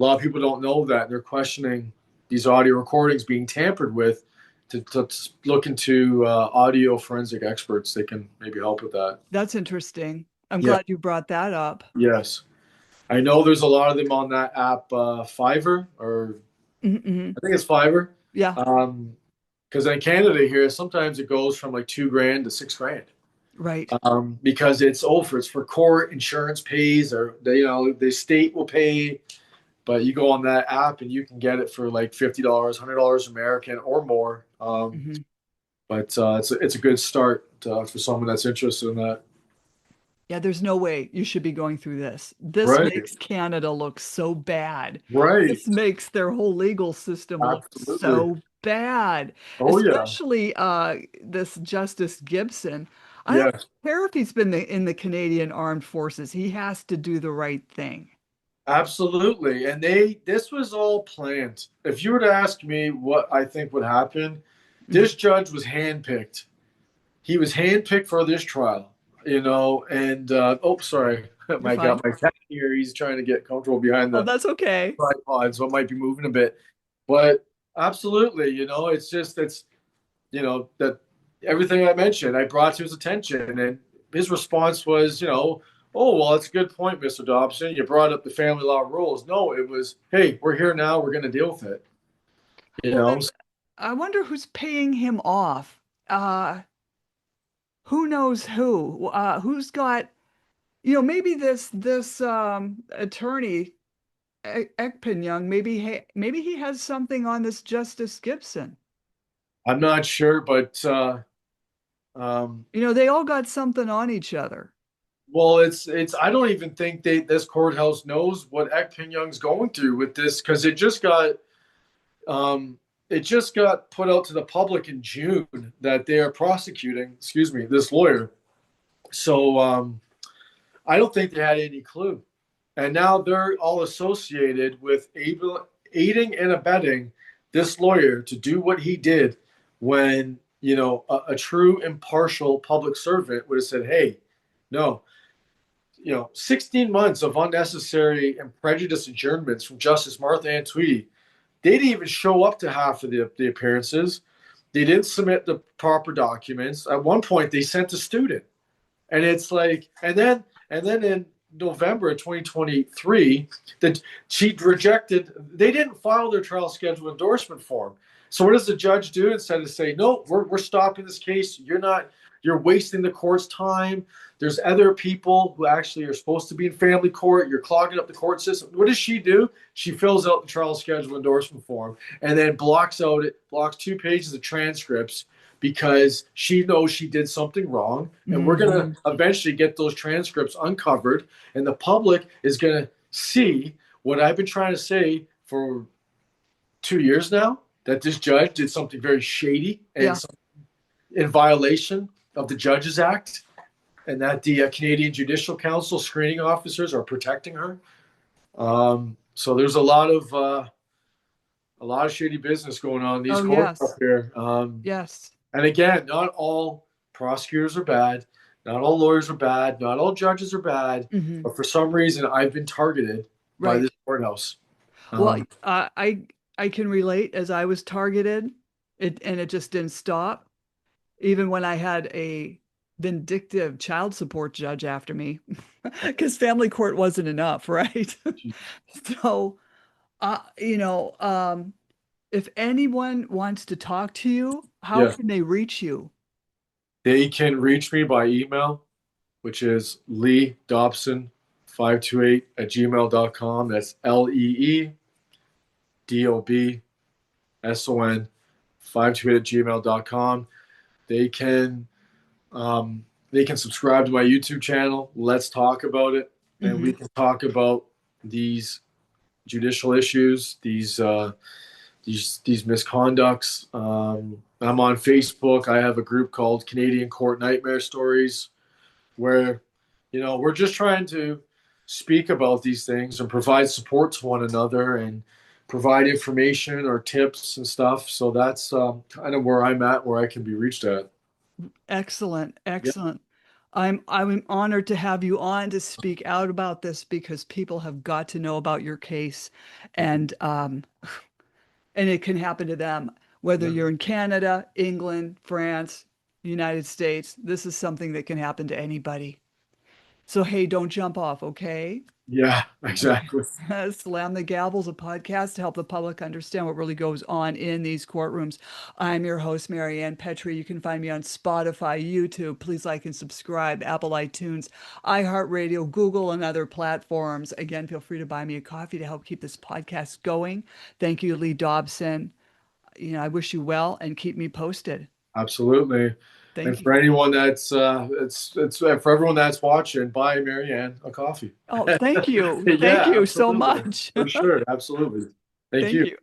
a lot of people don't know that, they're questioning these audio recordings being tampered with. To look into audio forensic experts, they can maybe help with that.
That's interesting. I'm
Yeah.
glad you brought that up.
Yes. I know there's a lot of them on that app, Fiverr, or
Hmm.
I think it's Fiverr.
Yeah,
Because in Canada here, sometimes it goes from like 2 grand to 6 grand.
right.
Because it's for court, insurance pays, or the state will pay. But you go on that app and you can get it for like $50, $100 American or more.
Mhm.
But it's a good start for someone that's interested in that.
Yeah, there's no way you should be going through this. This
Right,
makes Canada look so bad.
right,
This makes their whole legal system look
absolutely.
so bad.
Oh yeah,
Especially this Justice Gibson. I don't
yes,
care if he's been in the Canadian Armed Forces. He has to do the right thing.
absolutely. And this was all planned. If you were to ask me what I think would happen,
Mhm.
this judge was handpicked. He was handpicked for this trial, and oh, sorry,
You're
my
fine.
got my cat here. He's trying to get comfortable behind
Oh,
the
that's okay.
tripod, so it might be moving a bit. But absolutely, it's just that everything I mentioned, I brought to his attention, and his response was, oh well, that's a good point, Mr. Dobson. You brought up the family law rules. No, it was, hey, we're here now. We're going to deal with it. You
Well,
know,
then I wonder who's paying him off. Uh, who knows who? Who's got, maybe this attorney Ekpenyang, maybe he has something on this Justice Gibson.
I'm not sure, but um,
They all got something on each other.
well, it's. I don't even think this courthouse knows what Ek Pin Young's going through with this because um, it just got put out to the public in June that they are prosecuting. Excuse me, this lawyer. So I don't think they had any clue, and now they're all associated with aiding and abetting this lawyer to do what he did when a true impartial public servant would have said, "Hey, no." 16 months of unnecessary and prejudiced adjournments from Justice Martha Ann Tweedy. They didn't even show up to half of the appearances. They didn't submit the proper documents. At one point, they sent a student, and it's like, and then in November of 2023, that she rejected. They didn't file their trial schedule endorsement form. So what does the judge do instead of say, no, we're stopping this case. You're wasting the court's time. There's other people who actually are supposed to be in family court. You're clogging up the court system. What does she do? She fills out the trial schedule endorsement form and then blocks 2 pages of transcripts because she knows she did something wrong. And we're going to
Hmm.
eventually get those transcripts uncovered. And the public is going to see what I've been trying to say for 2 years now, that this judge did something very shady and
Yeah.
in violation of the Judges Act, and that the Canadian Judicial Council screening officers are protecting her. So there's a lot of shady business going on in these
Oh,
courts up
yes.
here.
Yes.
And again, not all prosecutors are bad, not all lawyers are bad, not all judges are bad,
Hmm.
but for some reason, I've been targeted by
Right.
this courthouse.
Well,
Um,
I can relate as I was targeted, and it just didn't stop. Even when I had a vindictive child support judge after me, because family court wasn't enough, right? So, if anyone wants to talk to you, how
yeah,
can they reach you?
they can reach me by email, which is Lee Dobson 528 at gmail.com. That's LeeDobson 528 at gmail.com. They can they can subscribe to my YouTube channel. Let's talk about it, and we
Hmm.
can talk about these judicial issues, these misconducts. I'm on Facebook. I have a group called Canadian Court Nightmare Stories, where we're just trying to speak about these things and provide support to one another and provide information or tips and stuff. So that's kind of where I'm at, where I can be reached at.
Excellent,
Yeah.
excellent. I'm honored to have you on to speak out about this because people have got to know about your case, and it can happen to them whether
Yeah.
you're in Canada, England, France, United States. This is something that can happen to anybody. So hey, don't jump off, okay?
Yeah, exactly.
Slam the Gavel's a podcast to help the public understand what really goes on in these courtrooms. I'm your host, Maryann Petri. You can find me on Spotify, YouTube. Please like and subscribe, Apple iTunes, iHeartRadio, Google, and other platforms. Again, feel free to buy me a coffee to help keep this podcast going. Thank you, Lee Dobson. I wish you well and keep me posted.
Absolutely. And
Thank you.
for anyone that's it's for everyone that's watching, buy Maryann a coffee.
Oh, thank you. Thank
Yeah,
you so
absolutely.
much.
For sure. Absolutely. Thank
Thank
you.
you.